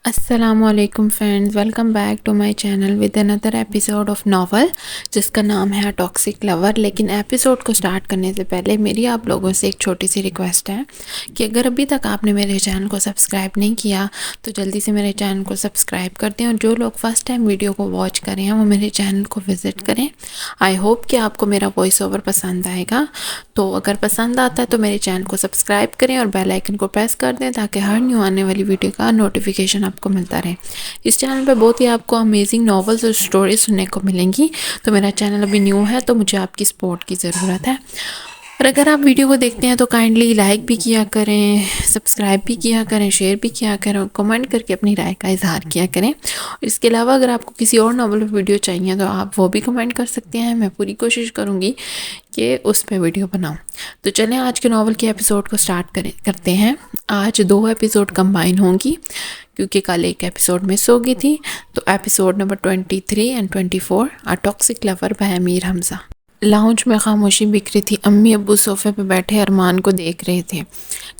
السلام علیکم friends, welcome back to my channel with اندر ایپیسوڈ آف ناول جس کا نام ہے ٹاکسک لور۔ لیکن ایپیسوڈ کو سٹارٹ کرنے سے پہلے میری آپ لوگوں سے ایک چھوٹی سی ریکویسٹ ہے کہ اگر ابھی تک آپ نے میرے چینل کو سبسکرائب نہیں کیا تو جلدی سے میرے چینل کو سبسکرائب کر دیں، اور جو لوگ فرسٹ ٹائم ویڈیو کو واچ کریں ہیں وہ میرے چینل کو وزٹ کریں۔ آئی ہوپ کہ آپ کو میرا وائس اوور پسند آئے گا، تو اگر پسند آتا ہے تو میرے چینل کو سبسکرائب کریں اور بیل آئیکن کو پریس کر دیں تاکہ ہر نیو آنے والی ویڈیو کا نوٹیفیکیشن آپ کو ملتا رہے۔ اس چینل پہ بہت ہی آپ کو امیزنگ ناولز اور سٹوریز سننے کو ملیں گی، تو میرا چینل ابھی نیو ہے تو مجھے آپ کی سپورٹ کی ضرورت ہے۔ اور اگر آپ ویڈیو کو دیکھتے ہیں تو کائنڈلی لائک بھی کیا کریں، سبسکرائب بھی کیا کریں، شیئر بھی کیا کریں، اور کمنٹ کر کے اپنی رائے کا اظہار کیا کریں۔ اس کے علاوہ اگر آپ کو کسی اور ناول پہ ویڈیو چاہیے تو آپ وہ بھی کمنٹ کر سکتے ہیں، میں پوری کوشش کروں گی کہ اس پہ ویڈیو بناؤں۔ تو چلیں آج کے ناول کے ایپیسوڈ کو سٹارٹ کرتے ہیں۔ آج 2 ایپیسوڈ کمبائن ہوں گی کیونکہ کل ایک ایپیسوڈ مس ہو گئی تھی، تو ایپیسوڈ نمبر 23 اور 24 A Toxic Lover by Amir Hamza. Lounge میں خاموشی بکھری تھی۔ امی ابو صوفے پہ بیٹھے ارمان کو دیکھ رہے تھے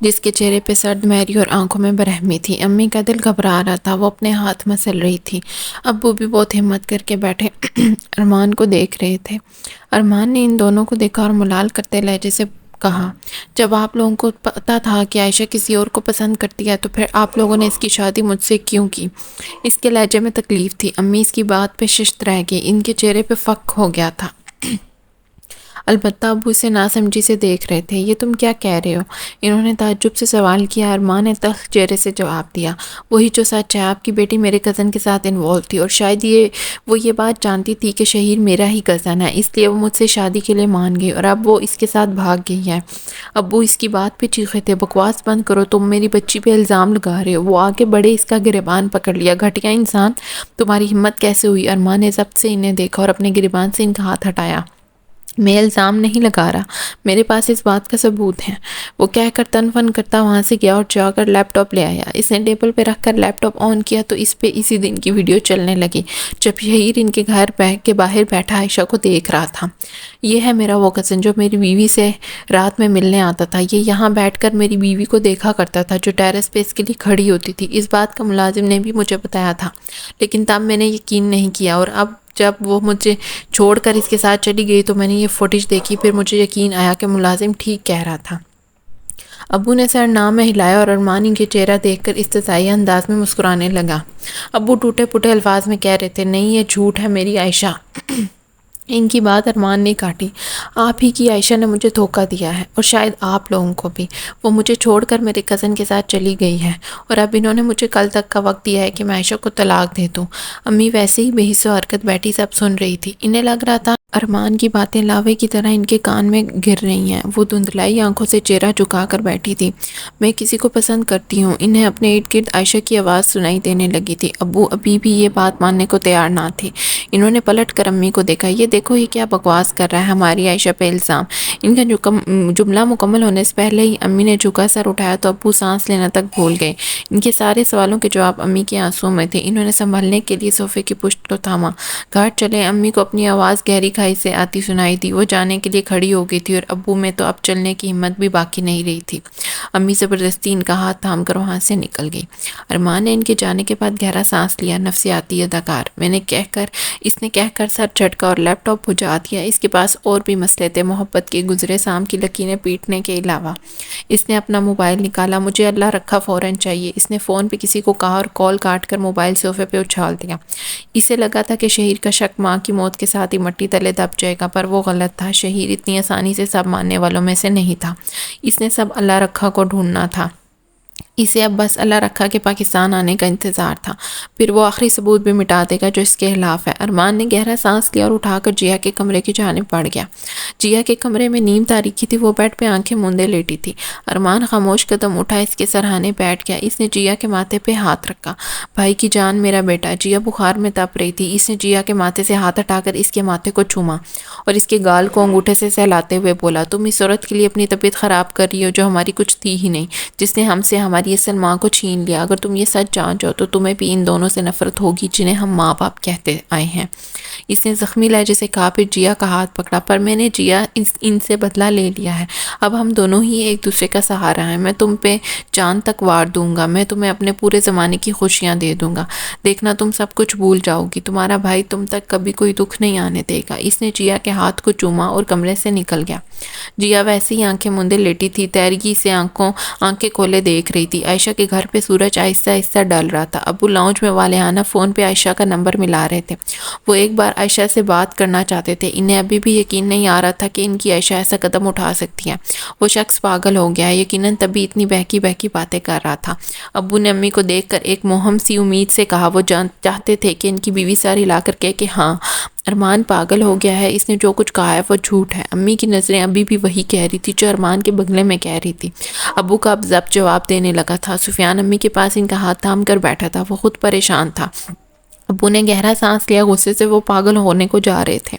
جس کے چہرے پہ سرد مہری اور آنکھوں میں برہمی تھی۔ امی کا دل گھبرا رہا تھا، وہ اپنے ہاتھ مسل رہی تھی۔ ابو بھی بہت ہمت کر کے بیٹھے ارمان کو دیکھ رہے تھے۔ ارمان نے ان دونوں کو دیکھا اور ملال کرتے لہجے سے کہا، جب آپ لوگوں کو پتا تھا کہ عائشہ کسی اور کو پسند کرتی ہے تو پھر آپ لوگوں نے اس کی شادی مجھ سے کیوں کی؟ اس کے لہجے میں تکلیف تھی۔ امی اس کی بات پہ ششت رہ گئی، ان کے چہرے پہ فخر ہو گیا تھا۔ البتہ ابو اسے ناسمجھی سے دیکھ رہے تھے۔ یہ تم کیا کہہ رہے ہو؟ انہوں نے تعجب سے سوال کیا۔ ارمان نے تلخ چہرے سے جواب دیا، وہی جو سچ ہے، آپ کی بیٹی میرے کزن کے ساتھ انوالو تھی، اور شاید وہ یہ بات جانتی تھی کہ شہیر میرا ہی کزن ہے، اس لیے وہ مجھ سے شادی کے لیے مان گئی، اور اب وہ اس کے ساتھ بھاگ گئی ہے۔ ابو اس کی بات پہ چیخے تھے، بکواس بند کرو، تم میری بچی پہ الزام لگا رہے ہو۔ وہ آگے بڑھے، اس کا گریبان پکڑ لیا۔ گھٹیا انسان، تمہاری ہمت کیسے ہوئی؟ ارمان نے ضبط سے انہیں دیکھا اور اپنے گریبان سے ان کا ہاتھ ہٹایا۔ میں الزام نہیں لگا رہا، میرے پاس اس بات کا ثبوت ہے۔ وہ کہہ کر تن فن کرتا وہاں سے گیا اور جا کر لیپ ٹاپ لے آیا۔ اس نے ٹیبل پہ رکھ کر لیپ ٹاپ آن کیا تو اس پہ اسی دن کی ویڈیو چلنے لگی جب شہیر ان کے گھر کے باہر بیٹھا عائشہ کو دیکھ رہا تھا۔ یہ ہے میرا وہ کزن جو میری بیوی سے رات میں ملنے آتا تھا، یہ یہاں بیٹھ کر میری بیوی کو دیکھا کرتا تھا جو ٹیرس پہ اس کے لیے کھڑی ہوتی تھی۔ اس بات کا ملازم نے بھی مجھے بتایا تھا، لیکن تب میں نے یقین نہیں کیا، اور اب جب وہ مجھے چھوڑ کر اس کے ساتھ چلی گئی تو میں نے یہ فوٹیج دیکھی، پھر مجھے یقین آیا کہ ملازم ٹھیک کہہ رہا تھا۔ ابو نے سر نام میں ہلایا اور ارمان کے چہرہ دیکھ کر استثنائی انداز میں مسکرانے لگا۔ ابو ٹوٹے پھوٹے الفاظ میں کہہ رہے تھے، نہیں یہ جھوٹ ہے میری عائشہ۔ ان کی بات ارمان نے کاٹی۔ آپ ہی کی عائشہ نے مجھے دھوکہ دیا ہے، اور شاید آپ لوگوں کو بھی۔ وہ مجھے چھوڑ کر میرے کزن کے ساتھ چلی گئی ہے، اور اب انہوں نے مجھے کل تک کا وقت دیا ہے کہ میں عائشہ کو طلاق دے دوں۔ امی ویسے ہی بے حس و حرکت بیٹھی سب سن رہی تھی۔ انہیں لگ رہا تھا ارمان کی باتیں لاوے کی طرح ان کے کان میں گر رہی ہیں۔ وہ دھندلائی آنکھوں سے چہرہ جھکا کر بیٹھی تھی۔ میں کسی کو پسند کرتی ہوں۔ انہیں اپنے ارد گرد عائشہ کی آواز سنائی دینے لگی تھی۔ ابو ابھی بھی یہ بات ماننے کو تیار نہ تھے۔ انہوں نے پلٹ کر امی کو دیکھا۔ یہ دیکھو یہ کیا بکواس کر رہا ہے ہماری عائشہ پہ الزام۔ ان کا جملہ مکمل ہونے سے پہلے ہی امی نے جھکا سر اٹھایا تو ابو سانس لینا تک بھول گئے۔ ان کے سارے سوالوں کے جواب امی کے آنسوں میں تھے۔ انہوں نے سنبھلنے کے لیے صوفے کی پشت کو تھاما۔ گھاٹ چلے۔ امی کو اپنی آواز گہری کھائی سے آتی سنائی دی۔ وہ جانے کے لیے کھڑی ہو گئی تھی، اور ابو میں تو اب چلنے کی ہمت بھی باقی نہیں رہی تھی۔ امی زبردستی ان کا ہاتھ تھام کر وہاں سے نکل گئی۔ ارمان نے ان کے جانے کے بعد گہرا سانس لیا۔ نفسیاتی اداکار اس نے کہہ کر سر جھٹکا اور لیپ ٹاپ بجھا دیا۔ اس کے پاس اور بھی مسئلے تھے، محبت کے گزرے شام کی لکیریں پیٹنے کے علاوہ۔ اس نے اپنا موبائل نکالا۔ مجھے اللہ رکھا فوراً چاہیے۔ اس نے فون پہ کسی کو کہا اور کال کاٹ کر موبائل صوفے پہ اچھال دیا۔ اسے لگا تھا کہ شہیر کا شک ماں کی موت کے ساتھ ہی مٹی تلے دب جائے گا، پر وہ غلط تھا۔ شہیر اتنی آسانی سے سب ماننے والوں میں سے نہیں تھا۔ اس نے سب اللہ رکھا کو ڈھونڈنا تھا۔ اسے اب بس اللہ رکھا کے پاکستان آنے کا انتظار تھا، پھر وہ آخری ثبوت بھی مٹا دے گا جو اس کے خلاف ہے۔ ارمان نے گہرا سانس لیا اور اٹھا کر جیا کے کمرے کی جانب بڑھ گیا۔ جیا کے کمرے میں نیم تاریکی تھی، وہ بیڈ پہ آنکھیں موندے لیٹی تھی۔ ارمان خاموش قدم اٹھا اس کے سرہانے بیٹھ گیا۔ اس نے جیا کے ماتھے پہ ہاتھ رکھا۔ بھائی کی جان میرا بیٹا۔ جیا بخار میں تپ رہی تھی۔ اس نے جیا کے ماتھے سے ہاتھ ہٹا کر اس کے ماتھے کو چوما اور اس کے گال کو انگوٹھے سے سہلاتے ہوئے بولا، تم اس عورت کے لیے اپنی طبیعت خراب کر رہی ہو جو ہماری کچھ تھی ہی نہیں، جس نے ہم سے ہماری یہ سلما کو چھین لیا، اگر تم یہ سچ جان جاؤ تو تمہیں بھی ان دونوں سے نفرت ہوگی جنہیں ہم ماں باپ کہتے آئے ہیں۔ اس نے زخمی لہجے سے کہا، پھر جیا کا ہاتھ پکڑا، پر میں نے جیا ان سے بدلہ لے لیا ہے، اب ہم دونوں ہی ایک دوسرے کا سہارا ہیں، میں تم پہ جان تک وار دوں گا، میں تمہیں اپنے پورے زمانے کی خوشیاں دے دوں گا، دیکھنا تم سب کچھ بھول جاؤ گی، تمہارا بھائی تم تک کبھی کوئی دکھ نہیں آنے دے گا۔ اس نے جیا کے ہاتھ کو چوما اور کمرے سے نکل گیا۔ جیا ویسے ہی آنکھیں مندے لیٹی تھی، تیرگی سے آنکھیں کھولے دیکھ رہی تھی۔ عائشہ کے گھر پہ سورج آہستہ آہستہ ڈل رہا تھا۔ ابو لاؤنج میں والہانہ فون پہ عائشہ کا نمبر ملا رہے تھے، وہ ایک بار عائشہ سے بات کرنا چاہتے تھے، انہیں ابھی بھی یقین نہیں آ رہا تھا کہ ان کی عائشہ ایسا قدم اٹھا سکتی ہے، وہ شخص پاگل ہو گیا ہے، یقیناً تبھی اتنی بہکی بہکی باتیں کر رہا تھا۔ ابو نے امی کو دیکھ کر ایک مہم سی امید سے کہا، وہ چاہتے تھے کہ ان کی بیوی ساری لا کر کہے کہ ہاں ارمان پاگل ہو گیا ہے، اس نے جو کچھ کہا ہے وہ جھوٹ ہے۔ امی کی نظریں ابھی بھی وہی کہہ رہی تھی جو ارمان کے بنگلے میں کہہ رہی تھی۔ ابو کا اب ضبط جواب دینے لگا تھا۔ سفیان امی کے پاس ان کا ہاتھ تھام کر بیٹھا تھا، وہ خود پریشان تھا۔ ابو نے گہرا سانس لیا، غصے سے وہ پاگل ہونے کو جا رہے تھے۔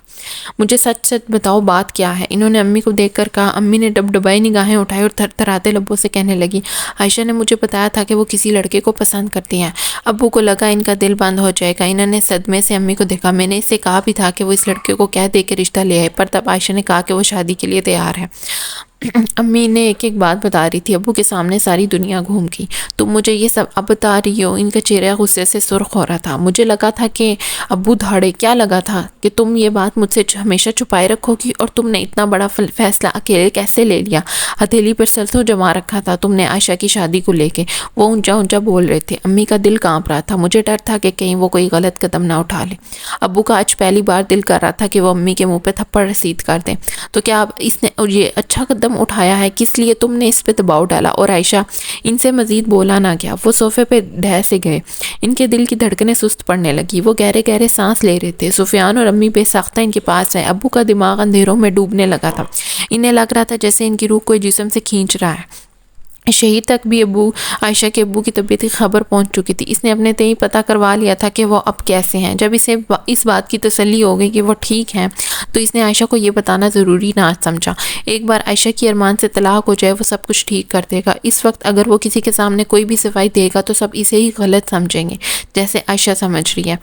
مجھے سچ سچ بتاؤ بات کیا ہے، انہوں نے امی کو دیکھ کر کہا۔ امی نے ڈبڈبائی نگاہیں اٹھائی اور تھر تھراتے لبوں سے کہنے لگی، عائشہ نے مجھے بتایا تھا کہ وہ کسی لڑکے کو پسند کرتی ہیں۔ ابو کو لگا ان کا دل بند ہو جائے گا، انہوں نے صدمے سے امی کو دیکھا۔ میں نے اسے کہا بھی تھا کہ وہ اس لڑکے کو کہہ دے کے رشتہ لے آئے، پر تب عائشہ نے کہا کہ وہ شادی کے لیے تیار ہے۔ امی نے ایک ایک بات بتا رہی تھی، ابو کے سامنے ساری دنیا گھوم گئی۔ تم مجھے یہ سب اب بتا رہی ہو؟ ان کا چہرہ غصے سے سرخ ہو رہا تھا۔ مجھے لگا تھا کہ ابو دھاڑے، کیا لگا تھا کہ تم یہ بات مجھ سے ہمیشہ چھپائے رکھو گی، اور تم نے اتنا بڑا فیصلہ اکیلے کیسے لے لیا؟ ہتھیلی پر سلسلوں جما رکھا تھا تم نے عائشہ کی شادی کو لے کے۔ وہ اونچا اونچا بول رہے تھے، امی کا دل کانپ رہا تھا، مجھے ڈر تھا کہ کہیں وہ کوئی غلط قدم نہ اٹھا لے۔ ابو کا آج پہلی بار دل کر رہا تھا کہ وہ امی کے منہ پہ تھپڑ رسید کر دیں۔ تو کیا اب اس نے یہ اچھا قدم اٹھایا ہے؟ کس لیے تم نے اس پہ دباؤ ڈالا؟ اور عائشہ ان سے مزید بولا نہ گیا، وہ صوفے پہ ڈھہ سے گئے۔ ان کے دل کی دھڑکنیں سست پڑنے لگی، وہ گہرے گہرے سانس لے رہے تھے۔ سفیان اور امی بے ساختہ ان کے پاس آئے۔ ابو کا دماغ اندھیروں میں ڈوبنے لگا تھا، انہیں لگ رہا تھا جیسے ان کی روح کوئی جسم سے کھینچ رہا ہے۔ شہیر تک بھی عائشہ کے ابو کی طبیعت کی خبر پہنچ چکی تھی۔ اس نے اپنے تئیں پتہ کروا لیا تھا کہ وہ اب کیسے ہیں۔ جب اسے اس بات کی تسلی ہو گئی کہ وہ ٹھیک ہیں، تو اس نے عائشہ کو یہ بتانا ضروری نہ سمجھا۔ ایک بار عائشہ کی ارمان سے طلاق ہو جائے، وہ سب کچھ ٹھیک کر دے گا۔ اس وقت اگر وہ کسی کے سامنے کوئی بھی صفائی دے گا تو سب اسے ہی غلط سمجھیں گے، جیسے عائشہ سمجھ رہی ہے۔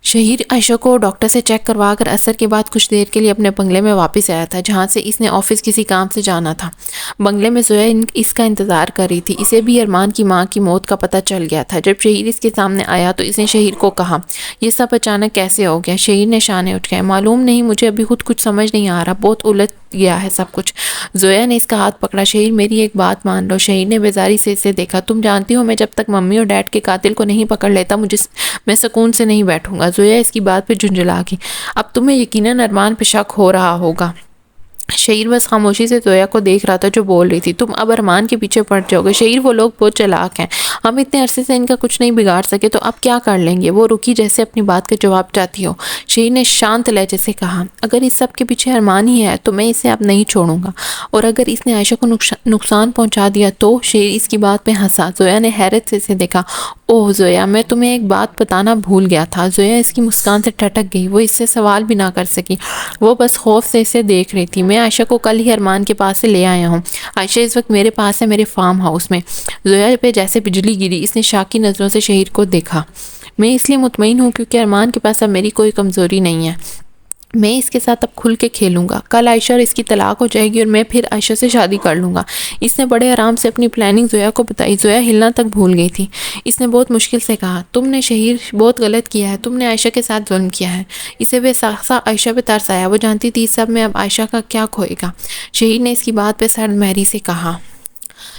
شہیر عائشہ کو ڈاکٹر سے چیک کروا کر عصر کے بعد کچھ دیر کے لیے اپنے بنگلے میں واپس آیا تھا، جہاں سے اس نے آفس کسی کام سے جانا تھا۔ بنگلے میں زویا اس کا انتظار کر رہی تھی۔ اسے بھی ارمان کی ماں کی موت کا پتہ چل گیا تھا۔ جب شہیر اس کے سامنے آیا تو اس نے شہیر کو کہا، یہ سب اچانک کیسے ہو گیا؟ شہیر نے شانے اٹھ گئے، معلوم نہیں، مجھے ابھی خود کچھ سمجھ نہیں آ رہا، بہت الجھ گیا ہے سب کچھ۔ زویا نے اس کا ہاتھ پکڑا، شہیر میری ایک بات مان لو۔ شہیر نے بیزاری سے اسے دیکھا، تم جانتی ہو میں جب تک ممی اور ڈیڈ کے قاتل کو نہیں پکڑ لیتا میں سکون سے نہیں بیٹھوں گا۔ زویا اس کی بات پہ جھنجھلا گئی، اب تمہیں یقیناً ارمان پہ شک ہو رہا ہوگا۔ شہیر بس خاموشی سے زویا کو دیکھ رہا تھا جو بول رہی تھی، تم اب ارمان کے پیچھے پڑ جاؤ گے۔ شہیر وہ لوگ بہت چلاک ہیں، ہم اتنے عرصے سے ان کا کچھ نہیں بگاڑ سکے، تو اب کیا کر لیں گے؟ وہ رکی جیسے اپنی بات کا جواب چاہتی ہو۔ شہیر نے شانت لہجے سے کہا، اگر اس سب کے پیچھے ارمان ہی ہے تو میں اسے اب نہیں چھوڑوں گا، اور اگر اس نے عائشہ کو نقصان پہنچا دیا تو؟ شہیر اس کی بات پہ ہنسا۔ زویا نے حیرت سے اسے دیکھا، اوہ زویا، میں تمہیں ایک بات بتانا بھول گیا تھا۔ زویا اس کی مسکان سے ٹھٹک گئی، وہ اس سے سوال بھی نہ کر سکی، وہ بس خوف سے اسے دیکھ رہی تھی۔ میں عائشہ کو کل ہی ارمان کے پاس سے لے آیا ہوں، عائشہ اس وقت میرے پاس ہے، میرے فارم ہاؤس میں۔ زویا پہ جیسے بجلی گری، اس نے شاک کی نظروں سے شہیر کو دیکھا۔ میں اس لیے مطمئن ہوں کیونکہ ارمان کے پاس اب میری کوئی کمزوری نہیں ہے، میں اس کے ساتھ اب کھل کے کھیلوں گا۔ کل عائشہ اور اس کی طلاق ہو جائے گی اور میں پھر عائشہ سے شادی کر لوں گا۔ اس نے بڑے آرام سے اپنی پلاننگ زویا کو بتائی۔ زویا ہلنا تک بھول گئی تھی۔ اس نے بہت مشکل سے کہا، تم نے شہیر بہت غلط کیا ہے، تم نے عائشہ کے ساتھ ظلم کیا ہے۔ اسے بے ساختہ عائشہ پہ ترس آیا، وہ جانتی تھی اس سب میں اب عائشہ کا کیا کھوئے گا۔ شہیر نے اس کی بات پہ سرد مہری سے کہا،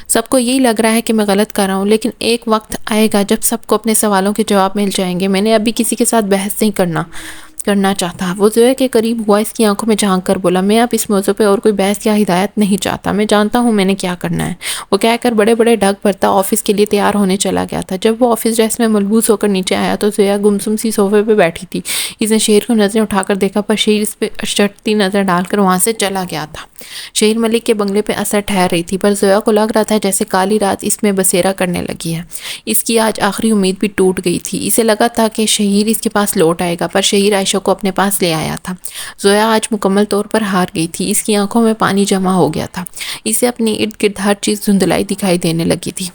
سب کو یہی لگ رہا ہے کہ میں غلط کر رہا ہوں، لیکن ایک وقت آئے گا جب سب کو اپنے سوالوں کے جواب مل جائیں گے۔ میں نے ابھی کسی کے ساتھ بحث نہیں کرنا چاہتا۔ وہ زویا کے قریب ہوا، اس کی آنکھوں میں جھانک کر بولا، میں اب اس موضوع پہ اور کوئی بحث یا ہدایت نہیں چاہتا، میں جانتا ہوں میں نے کیا کرنا ہے۔ وہ کہہ کر بڑے بڑے ڈھک بھرتا آفس کے لیے تیار ہونے چلا گیا تھا۔ جب وہ آفس ڈریس میں ملبوس ہو کر نیچے آیا تو زویا گمسم سی صوفے پہ بیٹھی تھی۔ اس نے شہیر کو نظریں اٹھا کر دیکھا، پر شہیر اس پہ اشٹتی نظر ڈال کر وہاں سے چلا گیا تھا۔ شہیر ملک کے بنگلے پہ اثر ٹھہر رہی تھی، پر زویا کو لگ رہا تھا جیسے کالی رات اس میں بسیرا کرنے لگی ہے۔ اس کی آج آخری امید بھی ٹوٹ گئی تھی۔ اسے لگا تھا کہ شہیر اس کے پاس لوٹ آئے گا، پر شہیر عائشہ کو اپنے پاس لے آیا تھا۔ زویا آج مکمل طور پر ہار گئی تھی، اس کی آنکھوں میں پانی جمع ہو گیا تھا، اسے اپنی ارد گرد ہر چیز دھندلائی دکھائی دینے لگی تھی۔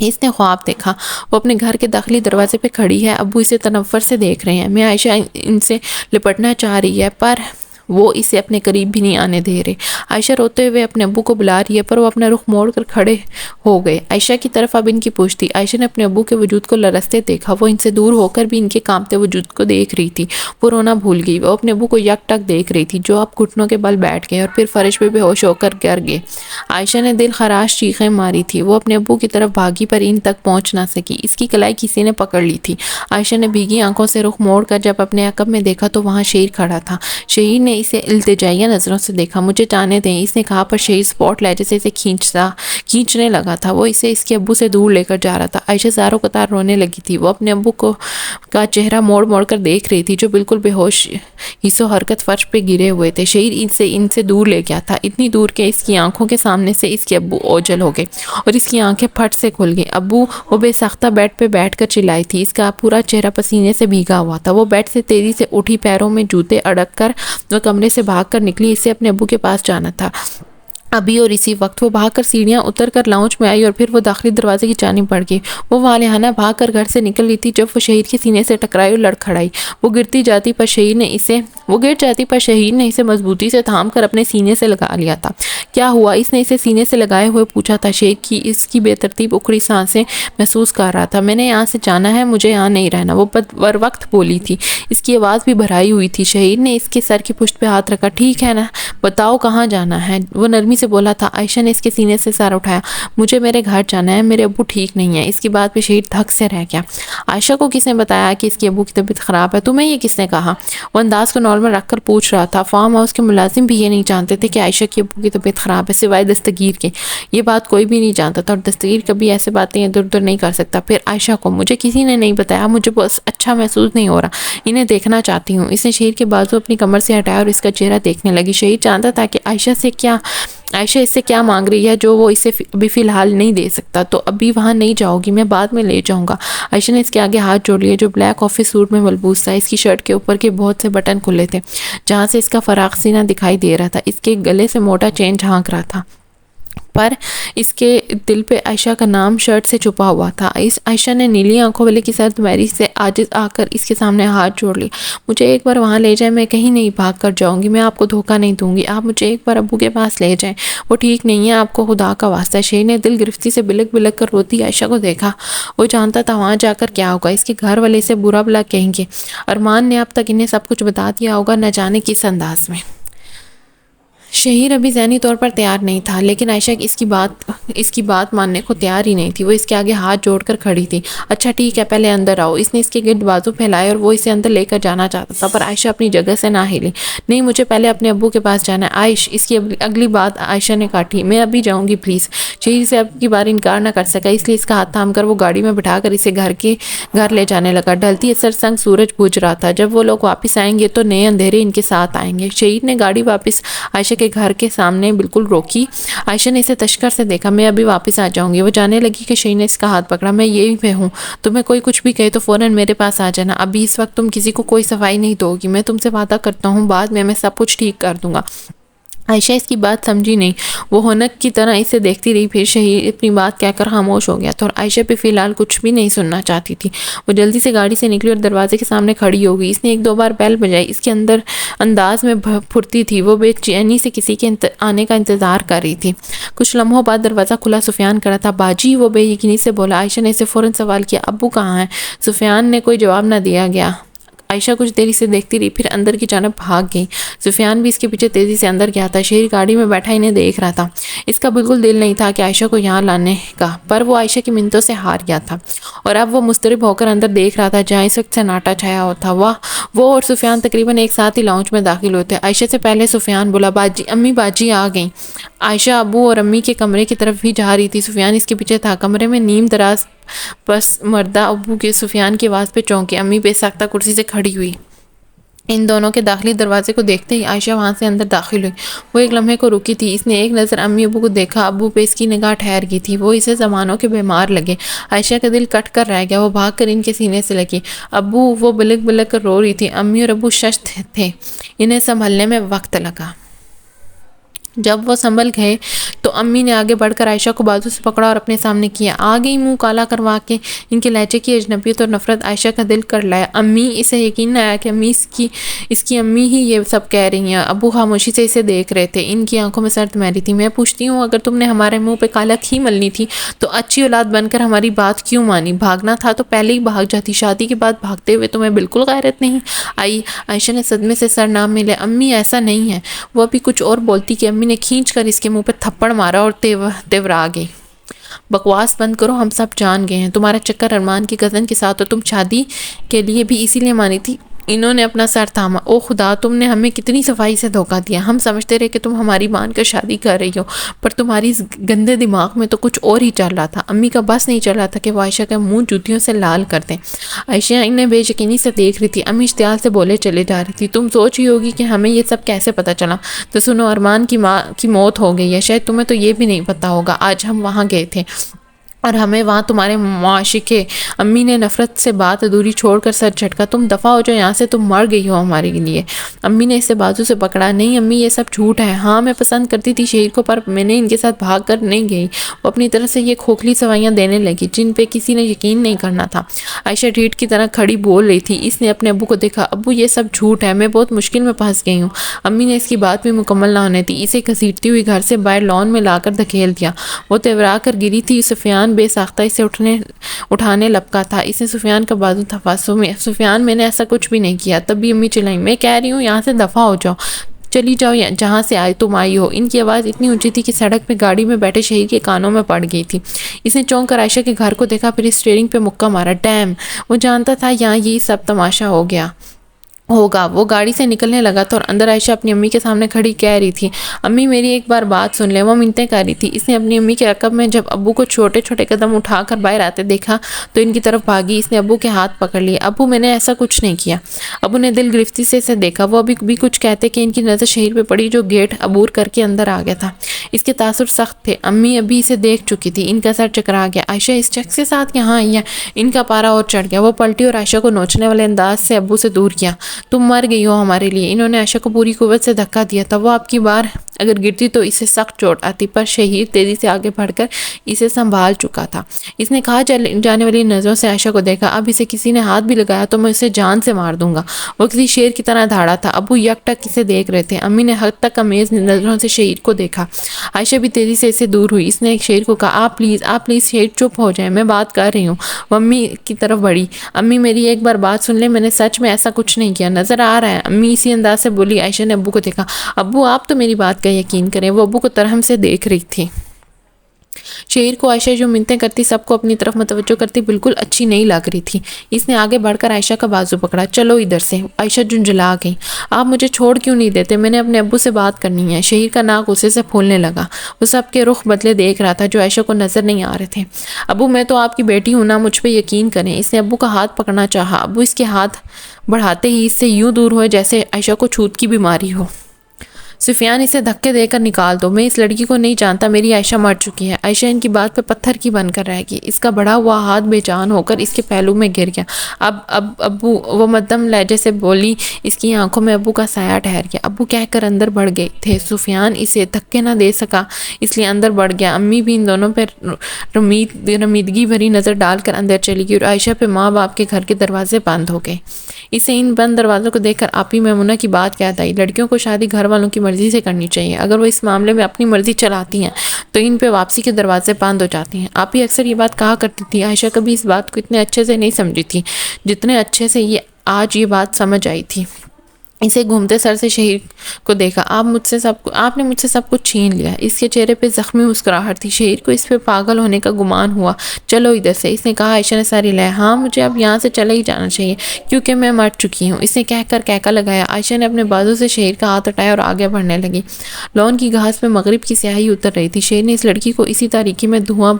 اس نے خواب دیکھا، وہ اپنے گھر کے داخلی دروازے پہ کھڑی ہے، ابو اسے تنفر سے دیکھ رہے ہیں، میں عائشہ ان سے لپٹنا چاہ رہی ہے پر وہ اسے اپنے قریب بھی نہیں آنے دے رہے۔ عائشہ روتے ہوئے اپنے ابو کو بلا رہی ہے پر وہ اپنا رخ موڑ کر کھڑے ہو گئے۔ عائشہ کی طرف اب ان کی پوچھ تھی۔ عائشہ نے اپنے ابو کے وجود کو لرزتے دیکھا، وہ ان سے دور ہو کر بھی ان کے کانپتے وجود کو دیکھ رہی تھی۔ وہ رونا بھول گئی، وہ اپنے ابو کو یک ٹک دیکھ رہی تھی جو اب گھٹنوں کے بل بیٹھ گئے اور پھر فرش پہ بے ہوش ہو کر گر گئے۔ عائشہ نے دل خراش چیخیں ماری تھی، وہ اپنے ابو کی طرف بھاگی پر ان تک پہنچ نہ سکی، اس کی کلائی کسی نے پکڑ لی تھی۔ عائشہ نے بھیگی آنکھوں سے رخ موڑ کر جب اپنے عقب میں دیکھا تو وہاں شہیر کھڑا تھا۔ شہیر نے اسے التجائیہ نظروں سے دیکھا۔ مجھے جانے دیں، اس نے کہا پر شہیر سپورٹ لہجے سے اسے کھینچنے لگا تھا، وہ اسے اس کے ابو سے دور لے کر جا رہا تھا۔ عائشہ زاروں قطار رونے لگی تھی، وہ اپنے ابو کا چہرہ موڑ موڑ کر دیکھ رہی تھی جو بالکل بے ہوش حیث و حرکت فرش پہ گرے ہوئے تھے۔ شہیر ان سے دور لے گیا تھا، اتنی دور کہ اس کی آنکھوں کے سامنے سے اس کے ابو اوجھل ہو گئے اور اس کی آنکھیں پھٹ سے کھل گئیں۔ ابو، وہ بے ساختہ بیڈ پہ بیٹھ کر چلائی تھی، اس کا پورا چہرہ پسینے سے بھیگا ہوا تھا۔ وہ بیڈ سے تیزی سے اٹھی، پیروں میں جوتے اڑک کر وہ کمرے سے بھاگ کر نکلی، اسے اپنے ابو کے پاس جانا تھا ابھی، اور اسی وقت وہ بھاگ کر سیڑھیاں اتر کر لاؤنج میں آئی اور پھر وہ داخلی دروازے کی جانب بڑھ گئی۔ وہ والہانہ بھاگ کر گھر سے نکل رہی تھی جب وہ شہیر کے سینے سے ٹکرائی اور لڑکھڑائی۔ وہ گر جاتی پر شہیر نے اسے مضبوطی سے تھام کر اپنے سینے سے لگا لیا تھا۔ کیا ہوا؟ اس نے اسے سینے سے لگائے ہوئے پوچھا تھا۔ شہیر اس کی بے ترتیب اکھڑی سانسیں محسوس کر رہا تھا۔ میں نے یہاں سے جانا ہے، مجھے یہاں نہیں رہنا، وہ بر وقت بولی تھی، اس کی آواز بھی بھرائی ہوئی تھی۔ شہیر نے اس کے سر کی پشت پہ ہاتھ رکھا۔ ٹھیک ہے نا، بتاؤ کہاں جانا ہے، وہ نرمی سے بولا تھا۔ عائشہ نے اس کے سینے سے سر اٹھایا۔ مجھے میرے گھر جانا ہے، میرے ابو ٹھیک نہیں ہے۔ اس کی بات پہ شہیر دھک سے رہ گیا۔ عائشہ کو کس نے بتایا کہ اس کے ابو کی طبیعت خراب ہے؟ تمہیں یہ کس نے کہا؟ وہ انداز کو نارمل رکھ کر پوچھ رہا تھا۔ فارم ہاؤس کے ملازم بھی یہ نہیں جانتے تھے کہ عائشہ کے ابو کی طبیعت خراب ہے سوائے دستگیر کے۔ یہ بات کوئی بھی نہیں جانتا تھا اور دستگیر کبھی ایسے باتیں ادھر ادھر نہیں کر سکتا۔ پھر عائشہ کو مجھے کسی نے نہیں بتایا، مجھے بس اچھا محسوس نہیں ہو رہا، انہیں دیکھنا چاہتی ہوں۔ اس نے شہیر کے بازو اپنی کمر سے ہٹایا اور اس کا چہرہ دیکھنے لگی۔ شہیر جانتا تھا کہ عائشہ اس سے کیا مانگ رہی ہے جو وہ اسے ابھی فی الحال نہیں دے سکتا۔ تو ابھی وہاں نہیں جاؤ گی، میں بعد میں لے جاؤں گا۔ عائشہ نے اس کے آگے ہاتھ جوڑ لیے جو بلیک آفس سوٹ میں ملبوس تھا۔ اس کی شرٹ کے اوپر کے بہت سے بٹن کھلے تھے جہاں سے اس کا فراخ سینہ دکھائی دے رہا تھا۔ اس کے گلے سے موٹا چین جھانک رہا تھا پر اس کے دل پہ عائشہ کا نام شرٹ سے چھپا ہوا تھا۔ عائشہ نے نیلی آنکھوں والے کی سرد میری سے عاجز آ کر اس کے سامنے ہاتھ جوڑ لیا۔ مجھے ایک بار وہاں لے جائیں، میں کہیں نہیں بھاگ کر جاؤں گی، میں آپ کو دھوکہ نہیں دوں گی، آپ مجھے ایک بار ابو کے پاس لے جائیں، وہ ٹھیک نہیں ہے، آپ کو خدا کا واسطہ ہے۔ شہیر نے دل گرفتی سے بلک بلک کر روتی عائشہ کو دیکھا۔ وہ جانتا تھا وہاں جا کر کیا ہوگا، اس کے گھر والے اسے برا بلا کہیں گے۔ ارمان نے اب تک انہیں سب کچھ بتا دیا ہوگا، نہ جانے کس انداز میں۔ شہیر ابھی ذہنی طور پر تیار نہیں تھا لیکن عائشہ اس کی بات ماننے کو تیار ہی نہیں تھی۔ وہ اس کے آگے ہاتھ جوڑ کر کھڑی تھی۔ اچھا ٹھیک ہے، پہلے اندر آؤ۔ اس نے اس کے گرد بازو پھیلائے اور وہ اسے اندر لے کر جانا چاہتا تھا پر عائشہ اپنی جگہ سے نہ ہلی۔ نہیں، مجھے پہلے اپنے ابو کے پاس جانا ہے۔ عائش، اس کی اگلی بات عائشہ نے کاٹی۔ میں ابھی جاؤں گی پلیز۔ شہیر سے اب کی بار انکار نہ کر سکا، اس لیے اس کا ہاتھ تھام کر وہ گاڑی میں بٹھا کر اسے گھر لے جانے لگا۔ ڈھلتی سرسنگ سورج بجھ رہا تھا، جب وہ لوگ واپس آئیں گے تو نئے اندھیرے ان کے ساتھ آئیں گے۔ شہیر نے گاڑی واپس عائشہ کے گھر کے سامنے بالکل روکی۔ عائشہ نے اسے تشکر سے دیکھا۔ میں ابھی واپس آ جاؤں گی۔ وہ جانے لگی کہ شہیر نے اس کا ہاتھ پکڑا۔ میں یہی پہ ہوں، تمہیں کوئی کچھ بھی کہے تو فوراً میرے پاس آ جانا، ابھی اس وقت تم کسی کو کوئی صفائی نہیں دو گی، میں تم سے وعدہ کرتا ہوں بعد میں سب کچھ ٹھیک کر دوں گا۔ عائشہ اس کی بات سمجھی نہیں، وہ ہونک کی طرح اسے دیکھتی رہی۔ پھر شہیر اپنی بات کہہ کر خاموش ہو گیا تھا اور عائشہ پہ فی الحال کچھ بھی نہیں سننا چاہتی تھی۔ وہ جلدی سے گاڑی سے نکلی اور دروازے کے سامنے کھڑی ہو گئی۔ اس نے ایک دو بار بیل بجائی، اس کے انداز میں پھرتی تھی، وہ بے چینی سے کسی کے آنے کا انتظار کر رہی تھی۔ کچھ لمحوں بعد دروازہ کھلا، سفیان کھڑا تھا۔ باجی، وہ بے یقینی سے بولا۔ عائشہ نے اسے فوراً سوال کیا، ابو کہاں ہیں؟ سفیان نے کوئی جواب نہ دیا گیا۔ عائشہ کچھ دیر اسے دیکھتی رہی، پھر اندر کی جانب بھاگ گئی۔ سفیان بھی اس کے پیچھے تیزی سے اندر گیا تھا۔ شہیر گاڑی میں بیٹھا انہیں دیکھ رہا تھا۔ اس کا بالکل دل نہیں تھا کہ عائشہ کو یہاں لانے کا، پر وہ عائشہ کی منتوں سے ہار گیا تھا اور اب وہ مضطرب ہو کر اندر دیکھ رہا تھا جہاں اس وقت سناٹا چھایا ہوا تھا۔ وہ اور سفیان تقریباً ایک ساتھ ہی لاؤنج میں داخل ہوتے۔ عائشہ سے پہلے سفیان بولا، باجی، امی باجی آ گئیں۔ عائشہ ابو اور امی کے کمرے کی طرف بھی جا رہی تھی، سفیان اس کے پیچھے تھا۔ کمرے میں نیم دراز پس مردہ ابو کے سفیان کی آواز پہ چونکے، امی بے ساختہ کرسی سے کھڑی ہوئی۔ ان دونوں کے داخلی دروازے کو دیکھتے ہی عائشہ وہاں سے اندر داخل ہوئی۔ وہ ایک لمحے کو رکی تھی، اس نے ایک نظر امی ابو کو دیکھا، ابو پہ اس کی نگاہ ٹھہر گئی تھی، وہ اسے زمانوں کے بیمار لگے۔ عائشہ کا دل کٹ کر رہ گیا، وہ بھاگ کر ان کے سینے سے لگی۔ ابو، وہ بلک بلک کر رو رہی تھی۔ امی اور ابو ششت تھے، انہیں سنبھلنے میں وقت لگا۔ جب وہ سنبھل گئے تو تو امی نے آگے بڑھ کر عائشہ کو بازو سے پکڑا اور اپنے سامنے کیا۔ آ گئی منہ کالا کروا کے۔ ان کے لہجے کی اجنبیت اور نفرت عائشہ کا دل کر لایا۔ امی، اسے یقین نہ آیا کہ امی اس کی امی ہی یہ سب کہہ رہی ہیں۔ ابو خاموشی سے اسے دیکھ رہے تھے، ان کی آنکھوں میں سرد مہری تھی۔ میں پوچھتی ہوں، اگر تم نے ہمارے منہ پہ کالک ہی ملنی تھی تو اچھی اولاد بن کر ہماری بات کیوں مانی؟ بھاگنا تھا تو پہلے ہی بھاگ جاتی، شادی کے بعد بھاگتے ہوئے تمہیں بالکل غیرت نہیں آئی؟ عائشہ نے صدمے سے سر نام ملے۔ امی ایسا نہیں ہے۔ وہ ابھی کچھ اور بولتی کہ امی نے کھینچ کر اس کے منہ پہ تھپڑ مارا اور تیورا گئی۔ بکواس بند کرو، ہم سب جان گئے ہیں تمہارا چکر ارمان کی کزن کے ساتھ، اور تم شادی کے لیے بھی اسی لیے مانی تھی۔ انہوں نے اپنا سر تھاما۔ او خدا، تم نے ہمیں کتنی صفائی سے دھوکہ دیا۔ ہم سمجھتے رہے کہ تم ہماری مان کر شادی کر رہی ہو، پر تمہاری اس گندے دماغ میں تو کچھ اور ہی چل رہا تھا۔ امی کا بس نہیں چل رہا تھا کہ وہ عائشہ کا منہ جوتیوں سے لال کر دیں۔ عائشہ انہیں بے یقینی سے دیکھ رہی تھی۔ امی اشتعال سے بولے چلے جا رہی تھی، تم سوچ رہی ہوگی کہ ہمیں یہ سب کیسے پتہ چلا؟ تو سنو، ارمان کی ماں کی موت ہو گئی ہے، شاید تمہیں تو یہ بھی نہیں پتہ ہوگا۔ آج ہم وہاں گئے تھے اور ہمیں وہاں تمہارے معاشقے۔ امی نے نفرت سے بات ادھوری چھوڑ کر سر جھٹکا۔ تم دفع ہو جاؤ یہاں سے، تم مر گئی ہو ہمارے لیے۔ امی نے اسے بازو سے پکڑا۔ نہیں امی، یہ سب جھوٹ ہے۔ ہاں، میں پسند کرتی تھی شہیر کو، پر میں نے ان کے ساتھ بھاگ کر نہیں گئی۔ وہ اپنی طرف سے یہ کھوکھلی سوائیاں دینے لگی جن پہ کسی نے یقین نہیں کرنا تھا۔ عائشہ ڈھیٹ کی طرح کھڑی بول رہی تھی۔ اس نے اپنے ابو کو دیکھا۔ ابو، یہ سب جھوٹ ہے، میں بہت مشکل میں پھنس گئی ہوں۔ امی نے اس کی بات بھی مکمل نہ ہونے دی، اسے گھسیٹتی ہوئی گھر سے باہر لان میں لا کر دھکیل دیا۔ وہ تیورا کر گری تھی۔ سفیان بے ساختہ اسے اٹھانے لپکا تھا۔ اس نے سفیان کا بازو تھپا۔ سفیان، میں نے ایسا کچھ بھی نہیں کیا۔ تب بھی امی چلائیں، میں کہہ رہی ہوں یہاں سے دفع ہو جاؤ، چلی جاؤ جہاں سے تم آئی ہو۔ ان کی آواز اتنی اونچی تھی کہ سڑک پہ گاڑی میں بیٹھے شہیر کے کانوں میں پڑ گئی تھی۔ اس نے چونک کر عائشہ کے گھر کو دیکھا، پھر اسٹیئرنگ پہ مکہ مارا۔ ڈیم! وہ جانتا تھا یہاں یہ سب تماشا ہوگا۔ وہ گاڑی سے نکلنے لگا تھا اور اندر عائشہ اپنی امی کے سامنے کھڑی کہہ رہی تھی، امی میری ایک بار بات سن لیں۔ وہ منتیں کر رہی تھی۔ اس نے اپنی امی کے عقب میں جب ابو کو چھوٹے چھوٹے قدم اٹھا کر باہر آتے دیکھا تو ان کی طرف بھاگی۔ اس نے ابو کے ہاتھ پکڑ لیے۔ ابو، میں نے ایسا کچھ نہیں کیا۔ ابو نے دل گرفتی سے اسے دیکھا۔ وہ ابھی بھی کچھ کہتے کہ ان کی نظر شہیر پہ پڑی جو گیٹ عبور کر کے اندر آ گیا تھا۔ اس کے تاثر سخت تھے۔ امی ابھی اسے دیکھ چکی تھی۔ ان کا سر چکرا گیا۔ عائشہ اس شخص کے ساتھ یہاں آئی ہے؟ ان کا پارا اور چڑھ گیا۔ وہ پلٹی اور عائشہ کو نوچنے والے انداز سے ابو سے دور کیا۔ تم مر گئی ہو ہمارے لیے۔ انہوں نے عائشہ کو پوری قوت سے دھکا دیا تھا۔ وہ آپ کی بار اگر گرتی تو اسے سخت چوٹ آتی، پر شہیر تیزی سے آگے بڑھ کر اسے سنبھال چکا تھا۔ اس نے کہا جانے والی نظروں سے عائشہ کو دیکھا، اب اسے کسی نے ہاتھ بھی لگایا تو میں اسے جان سے مار دوں گا۔ وہ کسی شیر کی طرح دھاڑا تھا۔ ابو یک ٹک اسے دیکھ رہے تھے۔ امی نے حد تک امیز نظروں سے شہیر کو دیکھا۔ عائشہ بھی تیزی سے اسے دور ہوئی۔ اس نے ایک شہیر کو کہا، آپ پلیز شہیر چپ ہو جائیں، میں بات کر رہی ہوں۔ وہ امی کی طرف بڑھی۔ امی میری ایک بار بات سن لیں، میں نے سچ میں ایسا کچھ نہیں کیا، نظر آ رہا ہے۔ امی اسی انداز سے بولی۔ عائشہ نے ابو کو دیکھا۔ ابو آپ تو میری بات کا یقین کریں۔ وہ ابو کو ترہم سے دیکھ رہی تھی۔ شہیر کو عائشہ جو منتیں کرتی، سب کو اپنی طرف متوجہ کرتی بالکل اچھی نہیں لگ رہی تھی۔ اس نے آگے بڑھ کر عائشہ کا بازو پکڑا۔ چلو ادھر سے۔ عائشہ جھنجھلا گئی۔ آپ مجھے چھوڑ کیوں نہیں دیتے؟ میں نے اپنے ابو سے بات کرنی ہے۔ شہیر کا ناک غصے سے پھولنے لگا۔ وہ سب کے رخ بدلے دیکھ رہا تھا جو عائشہ کو نظر نہیں آ رہے تھے۔ ابو میں تو آپ کی بیٹی ہوں نا، مجھ پہ یقین کریں۔ اس نے ابو کا ہاتھ پکڑنا چاہا۔ ابو اس کے ہاتھ بڑھاتے ہی اس سے یوں دور ہوئے جیسے عائشہ کو چھوت کی بیماری ہو۔ سفیان، اسے دھکے دے کر نکال دو، میں اس لڑکی کو نہیں جانتا، میری عائشہ مر چکی ہے۔ عائشہ ان کی بات پہ پتھر کی بن کر رہ گئی۔ اس کا بڑھا ہوا ہاتھ بے جان ہو کر اس کے پہلو میں گر گیا۔ ابو، وہ مدھم لہجے سے بولی۔ اس کی آنکھوں میں ابو کا سایہ ٹھہر گیا۔ ابو کہہ کر اندر بڑھ گئے تھے۔ سفیان اسے دھکے نہ دے سکا، اس لیے اندر بڑھ گیا۔ امی بھی ان دونوں پہ رمیدگی بھری نظر ڈال کر اندر چلی گئی اور عائشہ پہ ماں باپ کے گھر کے دروازے بند ہو گئے۔ اسے ان بند دروازوں کو دیکھ کر آپی میمونہ کی بات یاد آئی۔ لڑکیوں کو شادی گھر والوں کی مرضی سے کرنی چاہیے، اگر وہ اس معاملے میں اپنی مرضی چلاتی ہیں تو ان پہ واپسی کے دروازے بند ہو جاتی ہیں۔ آپی اکثر یہ بات کہا کرتی تھی۔ عائشہ کبھی اس بات کو اتنے اچھے سے نہیں سمجھی تھی جتنے اچھے سے آج یہ بات سمجھ آئی تھی۔ اسے گھومتے سر سے شہیر کو دیکھا۔ آپ نے مجھ سے سب کچھ چھین لیا۔ اس کے چہرے پہ زخمی مسکراہٹ تھی۔ شہیر کو اس پہ پاگل ہونے کا گمان ہوا۔ چلو ادھر سے، اس نے کہا۔ عائشہ نے ساری لے، ہاں مجھے اب یہاں سے چلے ہی جانا چاہیے کیونکہ میں مر چکی ہوں، اس نے کہہ کر کہکا لگایا۔ عائشہ نے اپنے بازو سے شہیر کا ہاتھ ہٹایا اور آگے بڑھنے لگی۔ لون کی گھاس پہ مغرب کی سیاہی اتر رہی تھی۔ شہیر نے اس لڑکی کو اسی تاریکی میں دھواں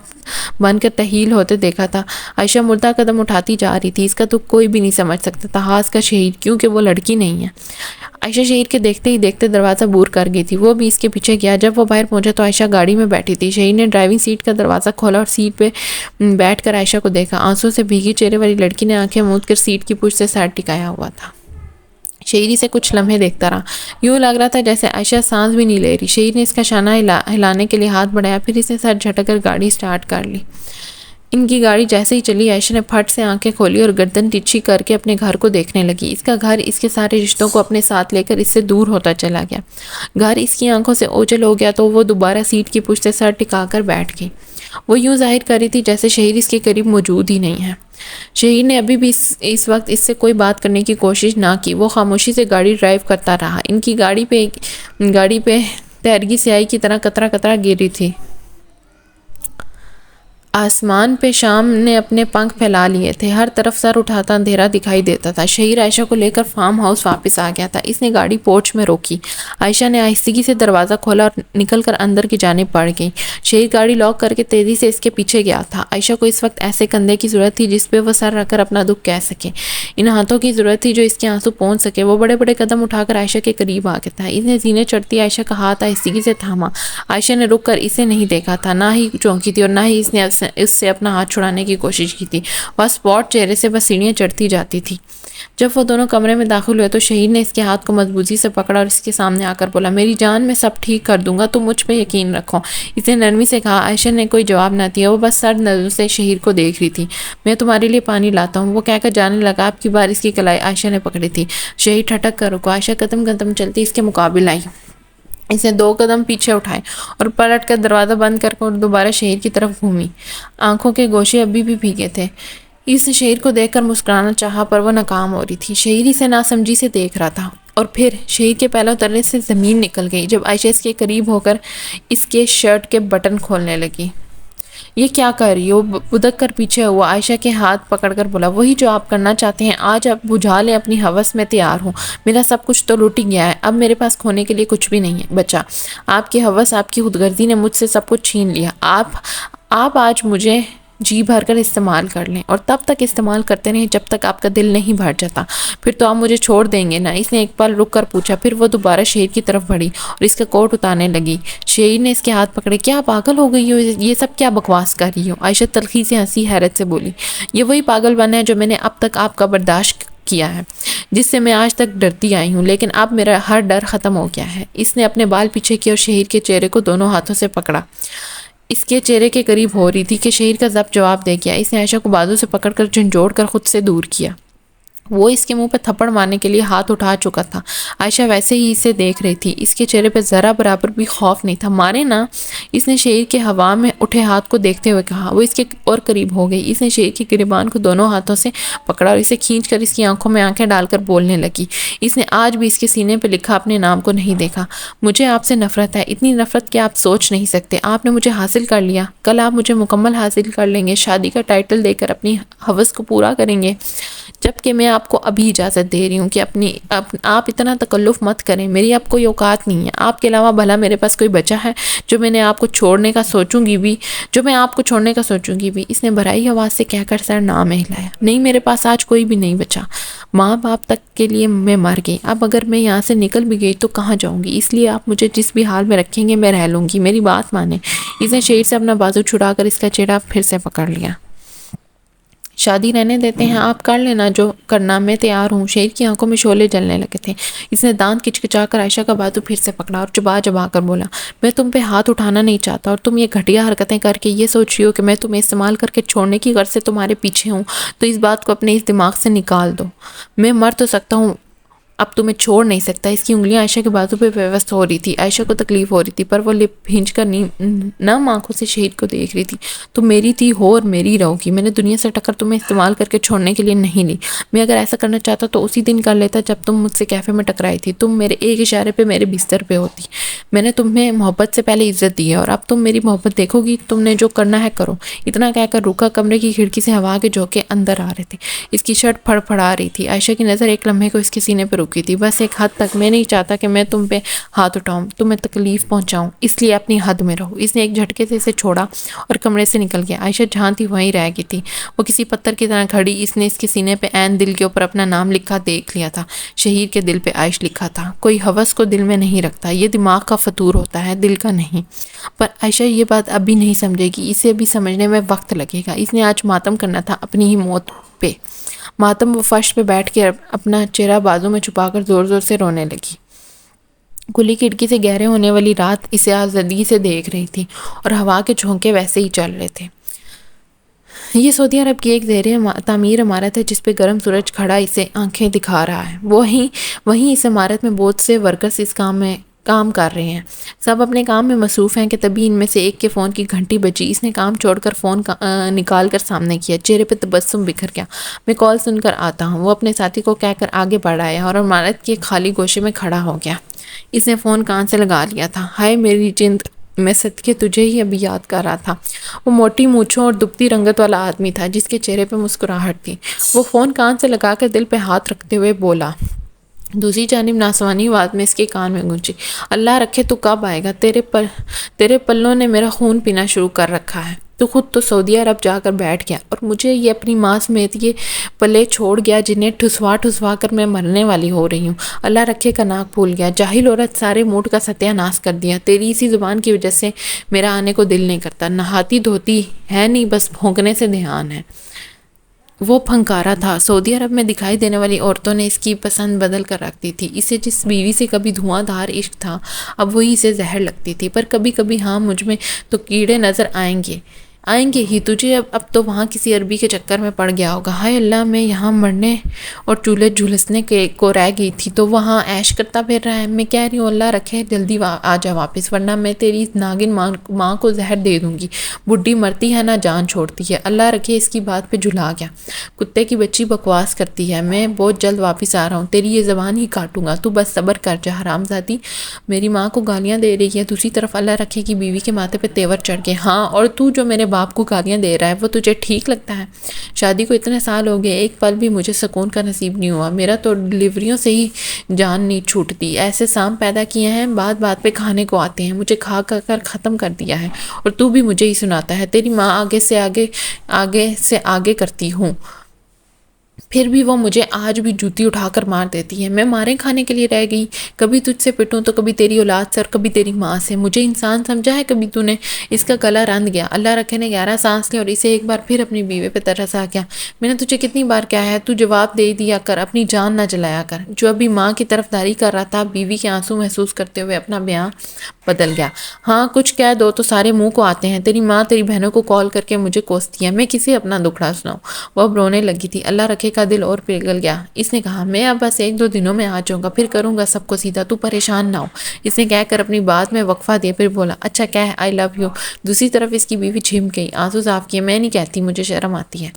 بن کر تحلیل ہوتے دیکھا تھا۔ عائشہ مردہ قدم اٹھاتی جا رہی تھی۔ اس کا تو کوئی بھی نہیں سمجھ سکتا تھا، خاص کر شہیر، کیونکہ وہ لڑکی نہیں ہے۔ عائشہ شہیر کے دیکھتے ہی دیکھتے دروازہ بور کر گئی تھی۔ وہ بھی اس کے پیچھے گیا۔ جب وہ باہر پہنچا تو عائشہ گاڑی میں بیٹھی تھی۔ شہیر نے ڈرائیونگ سیٹ کا دروازہ کھولا اور سیٹ پہ بیٹھ کر عائشہ کو دیکھا۔ آنسوں سے بھیگی چہرے والی لڑکی نے آنکھیں موند کر سیٹ کی پشت سے سر ٹکایا ہوا تھا۔ شہیر اسے کچھ لمحے دیکھتا رہا، یوں لگ رہا تھا جیسے عائشہ سانس بھی نہیں لے رہی۔ شہیر نے اس کا شانہ ہلانے کے لیے ہاتھ بڑھایا، پھر اس نے سر جھٹک کر گاڑی سٹارٹ کر لی۔ ان کی گاڑی جیسے ہی چلی، عائشہ نے پھٹ سے آنکھیں کھولی اور گردن ترچھی کر کے اپنے گھر کو دیکھنے لگی۔ اس کا گھر اس کے سارے رشتوں کو اپنے ساتھ لے کر اس سے دور ہوتا چلا گیا۔ گھر اس کی آنکھوں سے اوجھل ہو گیا تو وہ دوبارہ سیٹ کی پشت سے سر ٹکا کر بیٹھ گئی۔ وہ یوں ظاہر کر رہی تھی جیسے شہیر اس کے قریب موجود ہی نہیں ہے۔ شہیر نے ابھی بھی اس وقت اس سے کوئی بات کرنے کی کوشش نہ کی۔ وہ خاموشی سے گاڑی ڈرائیو کرتا رہا۔ ان کی گاڑی پہ تیرگی سیاہی کی طرح قطرہ قطرہ گر رہی تھی۔ آسمان پہ شام نے اپنے پنکھ پھیلا لیے تھے، ہر طرف سر اٹھاتا اندھیرا دکھائی دیتا تھا۔ شہیر عائشہ کو لے کر فارم ہاؤس واپس آ گیا تھا۔ اس نے گاڑی پورچ میں روکی۔ عائشہ نے آہستگی سے دروازہ کھولا اور نکل کر اندر کی جانب بڑھ گئی۔ شہیر گاڑی لاک کر کے تیزی سے اس کے پیچھے گیا تھا۔ عائشہ کو اس وقت ایسے کندھے کی ضرورت تھی جس پہ وہ سر رکھ کر اپنا دکھ کہہ سکے، ان ہاتھوں کی ضرورت تھی جو اس کے آنسو پونچھ سکے۔ وہ بڑے بڑے قدم اٹھا کر عائشہ کے قریب آ گیا تھا۔ اس نے سینے چڑھتی عائشہ کا ہاتھ آہستگی سے تھاما۔ عائشہ نے رک کر اسے نہیں دیکھا تھا، نہ ہی چونکی تھی اور نہ ہی اس نے اس سے اپنا ہاتھ چھڑانے کی کوشش کی تھی۔ وہ اسپاٹ چہرے سے بس سیڑھیاں چڑھتی جاتی تھی۔ جب وہ دونوں کمرے میں داخل ہوئے تو شہیر نے اس کے ہاتھ کو مضبوطی سے پکڑا اور اس کے سامنے آ کر بولا، میری جان، میں سب ٹھیک کر دوں گا، تم مجھ پہ یقین رکھو۔ اس نے نرمی سے کہا۔ عائشہ نے کوئی جواب نہ دیا، وہ بس سرد نظروں سے شہیر کو دیکھ رہی تھی۔ میں تمہارے لیے پانی لاتا ہوں، وہ کہہ کر جانے لگا۔ اب کی بار اس کی کلائی عائشہ نے پکڑی تھی۔ شہیر ٹھٹک کر رکا۔ عائشہ قدم قدم چلتی اس کے مقابل آئی۔ اس نے 2 قدم پیچھے اٹھائے اور پلٹ کر دروازہ بند کر اور دوبارہ شہیر کی طرف گھومی۔ آنکھوں کے گوشے ابھی بھی بھیگے تھے۔ اس نے شہیر کو دیکھ کر مسکرانا چاہا پر وہ ناکام ہو رہی تھی۔ شہیر اسے ناسمجھی سے دیکھ رہا تھا اور پھر شہیر کے پہلو تلے سے زمین نکل گئی جب عائشہ اس کے قریب ہو کر اس کے شرٹ کے بٹن کھولنے لگی۔ یہ کیا کر رہی ہو؟ بدک کر پیچھے ہوا، عائشہ کے ہاتھ پکڑ کر بولا، وہی جو آپ کرنا چاہتے ہیں، آج آپ بجھا لیں اپنی ہوس، میں تیار ہوں۔ میرا سب کچھ تو لوٹ ہی گیا ہے، اب میرے پاس کھونے کے لیے کچھ بھی نہیں ہے بچا۔ آپ کی ہوس، آپ کی خود غرضی نے مجھ سے سب کچھ چھین لیا۔ آپ آج مجھے جی بھر کر استعمال کر لیں اور تب تک استعمال کرتے رہیں جب تک آپ کا دل نہیں بھر جاتا، پھر تو آپ مجھے چھوڑ دیں گے نا؟ اس نے ایک پل رک کر پوچھا، پھر وہ دوبارہ شہیر کی طرف بڑھی اور اس کا کوٹ اتارنے لگی۔ شہیر نے اس کے ہاتھ پکڑے۔ کیا پاگل ہو گئی ہو؟ یہ سب کیا بکواس کر رہی ہو؟ عائشہ تلخی سے ہنسی، حیرت سے بولی، یہ وہی پاگل پن ہے جو میں نے اب تک آپ کا برداشت کیا ہے، جس سے میں آج تک ڈرتی آئی ہوں، لیکن اب میرا ہر ڈر ختم ہو گیا ہے۔ اس نے اپنے بال پیچھے کیے اور شہیر کے چہرے کو دونوں ہاتھوں سے پکڑا۔ اس کے چہرے کے قریب ہو رہی تھی کہ شہیر کا ضبط جواب دے گیا۔ اس نے عائشہ کو بازو سے پکڑ کر جھنجھوڑ کر خود سے دور کیا۔ وہ اس کے منہ پہ تھپڑ مارنے کے لیے ہاتھ اٹھا چکا تھا۔ عائشہ ویسے ہی اسے دیکھ رہی تھی، اس کے چہرے پہ ذرا برابر بھی خوف نہیں تھا۔ مارے نا؟ اس نے شہیر کے ہوا میں اٹھے ہاتھ کو دیکھتے ہوئے کہا۔ وہ اس کے اور قریب ہو گئی۔ اس نے شہیر کی گریبان کو دونوں ہاتھوں سے پکڑا اور اسے کھینچ کر اس کی آنکھوں میں آنکھیں ڈال کر بولنے لگی۔ اس نے آج بھی اس کے سینے پہ لکھا اپنے نام کو نہیں دیکھا۔ مجھے آپ سے نفرت ہے، اتنی نفرت کہ آپ سوچ نہیں سکتے۔ آپ نے مجھے حاصل کر لیا، کل آپ مجھے مکمل حاصل کر لیں گے، شادی کا ٹائٹل دے کر اپنی ہوس کو پورا کریں گے، جبکہ میں آپ کو ابھی اجازت دے رہی ہوں کہ آپ اتنا تکلف مت کریں، میری اب کوئی اوقات نہیں ہے۔ آپ کے علاوہ بھلا میرے پاس کوئی بچا ہے جو میں آپ کو چھوڑنے کا سوچوں گی بھی؟ اس نے بھرائی آواز سے کہہ کر سر نہ ہلایا۔ نہیں، میرے پاس آج کوئی بھی نہیں بچا۔ ماں باپ تک کے لیے میں مر گئی، اب اگر میں یہاں سے نکل بھی گئی تو کہاں جاؤں گی؟ اس لیے آپ مجھے جس بھی حال میں رکھیں گے میں رہ لوں گی، میری بات مانیں۔ اس نے شہیر سے اپنا بازو چھڑا کر اس کا چہرہ پھر سے پکڑ لیا۔ شادی رہنے دیتے ہیں، آپ کر لینا جو کرنا، میں تیار ہوں۔ شہیر کی آنکھوں میں شعلے جلنے لگے تھے۔ اس نے دانت کچکچا کر عائشہ کا بازو پھر سے پکڑا اور چبا کر بولا، میں تم پہ ہاتھ اٹھانا نہیں چاہتا، اور تم یہ گھٹیا حرکتیں کر کے یہ سوچ رہی ہو کہ میں تمہیں استعمال کر کے چھوڑنے کی غرض سے تمہارے پیچھے ہوں، تو اس بات کو اپنے اس دماغ سے نکال دو۔ میں مر تو سکتا ہوں، اب تمہیں چھوڑ نہیں سکتا۔ اس کی انگلیاں عائشہ کے بازو پہ پیوست ہو رہی تھی۔ عائشہ کو تکلیف ہو رہی تھی پر وہ لپ بھینچ کر نم آنکھوں سے شہید کو دیکھ رہی تھی۔ تم میری تھی، ہو اور میری رہو گی۔ میں نے دنیا سے ٹکر تمہیں استعمال کر کے چھوڑنے کے لیے نہیں لی۔ میں اگر ایسا کرنا چاہتا تو اسی دن کر لیتا جب تم مجھ سے کیفے میں ٹکرائی تھی۔ تم میرے ایک اشارے پہ میرے بستر پہ ہوتی۔ میں نے تمہیں محبت سے پہلے عزت دی ہے اور اب تم میری محبت دیکھو گی۔ تم نے جو کرنا ہے کرو۔ اتنا کہہ کر رکا۔ کمرے کی کھڑکی سے ہوا کے جھونکے اندر آ رہے تھے۔ اس کی شرٹ پھڑ پھڑا رہی تھی۔ عائشہ کی نظر ایک لمحے کو اس کے سینے پہ رکی تھی۔ بس ایک حد تک میں نہیں چاہتا کہ میں تم پہ ہاتھ اٹھاؤں، تمہیں تکلیف پہنچاؤں، اس لیے اپنی حد میں رہو۔ اس نے ایک جھٹکے سے اسے چھوڑا اور کمرے سے نکل گیا۔ عائشہ جہاں تھی وہیں رہ گئی تھی۔ وہ کسی پتھر کی طرح کھڑی۔ اس نے اس کے سینے پہ عین دل کے اوپر اپنا نام لکھا دیکھ لیا تھا۔ شہیر کے دل پہ عائش لکھا تھا۔ کوئی ہوس کو دل میں نہیں رکھتا، یہ دماغ کا فطور ہوتا ہے، دل کا نہیں۔ پر عائشہ یہ بات اب بھی نہیں سمجھے گی، اسے بھی سمجھنے میں وقت لگے گا۔ اس نے آج ماتم کرنا تھا اپنی ہی موت پہ۔ ماتم وہ فرش پہ بیٹھ کے اپنا چہرہ بازو میں چھپا چھپا کر زور زور سے رونے لگی۔ کھلی کھڑکی سے گہرے ہونے والی رات اسے آزادگی سے دیکھ رہی تھی اور ہوا کے جھونکے ویسے ہی چل رہے تھے۔ یہ سعودی عرب کی ایک زیر تعمیر عمارت ہے جس پہ گرم سورج کھڑا اسے آنکھیں دکھا رہا ہے۔ وہیں اس عمارت میں بہت سے ورکرز اس کام کر رہے ہیں۔ سب اپنے کام میں مصروف ہیں کہ تبھی ان میں سے ایک کے فون کی گھنٹی بجی۔ اس نے کام چھوڑ کر فون نکال کر سامنے کیا، چہرے پہ تبسم بکھر گیا۔ میں کال سن کر آتا ہوں، وہ اپنے ساتھی کو کہہ کر آگے بڑھ آیا اور عمارت کے خالی گوشے میں کھڑا ہو گیا۔ اس نے فون کان سے لگا لیا تھا۔ ہائے میری جند، میں صدقے تجھے ہی ابھی یاد کر رہا تھا۔ وہ موٹی مونچھوں اور دبتی رنگت والا آدمی تھا جس کے چہرے پہ مسکراہٹ تھی۔ وہ فون کان سے لگا کر دل پہ ہاتھ رکھتے ہوئے بولا۔ دوسری جانب ناسوانی آواز میں اس کے کان میں گونجی، اللہ رکھے تو کب آئے گا؟ تیرے پلوں نے میرا خون پینا شروع کر رکھا ہے۔ تو خود تو سعودی عرب جا کر بیٹھ گیا اور مجھے یہ اپنی ماں سمیت یہ پلے چھوڑ گیا جنہیں ٹھسوا کر میں مرنے والی ہو رہی ہوں۔ اللہ رکھے کا ناک پھول گیا، جاہل عورت، سارے موڈ کا ستیہ ناش کر دیا۔ تیری اسی زبان کی وجہ سے میرا آنے کو دل نہیں کرتا۔ نہاتی دھوتی ہے نہیں، بس بھونکنے سے دھیان ہے۔ وہ پھنکارا تھا۔ سعودی عرب میں دکھائی دینے والی عورتوں نے اس کی پسند بدل کر رکھ دی تھی۔ اسے جس بیوی سے کبھی دھواں دھار عشق تھا، اب وہی اسے زہر لگتی تھی۔ پر کبھی کبھی ہاں، مجھ میں تو کیڑے نظر آئیں گے ہی تجھے۔ اب تو وہاں کسی عربی کے چکر میں پڑ گیا ہوگا۔ ہائے اللہ، میں یہاں مرنے اور چولہے جھلسنے کو رہ گئی تھی تو وہاں عیش کرتا پھر رہا ہے۔ میں کہہ رہی ہوں اللہ رکھے جلدی آ جا واپس، ورنہ میں تیری ناگن ماں کو زہر دے دوں گی۔ بڈھی مرتی ہے نہ جان چھوڑتی ہے۔ اللہ رکھے اس کی بات پہ جھلا گیا۔ کتے کی بچی بکواس کرتی ہے، میں بہت جلد واپس آ رہا ہوں، تیری یہ زبان ہی کاٹوں گا، تو بس صبر کر جا حرامزادی۔ میری ماں کو گالیاں دے رہی ہے۔ دوسری طرف اللہ رکھے کی بیوی کے ماتھے پہ تیور چڑھ گئے۔ ہاں، اور تو جو میرے باپ کو گالیاں دے رہا ہے وہ تجھے ٹھیک لگتا ہے؟ شادی کو اتنے سال ہو گئے، ایک پل بھی مجھے سکون کا نصیب نہیں ہوا۔ میرا تو ڈلیوریوں سے ہی جان نہیں چھوٹتی۔ ایسے سام پیدا کیے ہیں، بات پہ کھانے کو آتے ہیں، مجھے کھا کر ختم کر دیا ہے، اور تو بھی مجھے ہی سناتا ہے۔ تیری ماں آگے سے آگے کرتی ہوں، پھر بھی وہ مجھے آج بھی جوتی اٹھا کر مار دیتی ہے۔ میں مارے کھانے کے لیے رہ گئی، کبھی تجھ سے پٹوں تو کبھی تیری اولاد سے اور کبھی تیری ماں سے۔ مجھے انسان سمجھا ہے کبھی تو نے؟ اس کا گلا رند گیا۔ اللہ رکھے نے گہرا سانس لیا اور اسے ایک بار پھر اپنی بیوی پہ ترس آ گیا۔ میں نے تجھے کتنی بار کہا ہے، تو جواب دے دیا کر، اپنی جان نہ جلایا کر۔ جو ابھی ماں کی طرف داری کر رہا تھا، بیوی کے آنسو محسوس کرتے ہوئے اپنا بیان بدل گیا۔ ہاں، کچھ کہہ دو تو سارے منہ کو آتے ہیں۔ تیری ماں تیری بہنوں کو کال کر کے مجھے کوستی ہے، میں کسے اپنا دکھڑا سناؤں؟ وہ اب رونے لگی تھی۔ اللہ رکھے کا دل اور پگھل گیا۔ اس نے کہا، میں اب بس 1-2 دنوں میں آ جاؤں گا، پھر کروں گا سب کو سیدھا، تو پریشان نہ ہو۔ اس نے کہہ کر اپنی بات میں وقفہ دیا، پھر بولا، اچھا کہہ، آئی لو یو۔ دوسری طرف اس کی بیوی جھم گئی، آنسو صاف کیے۔ میں نہیں کہتی، مجھے شرم آتی ہے۔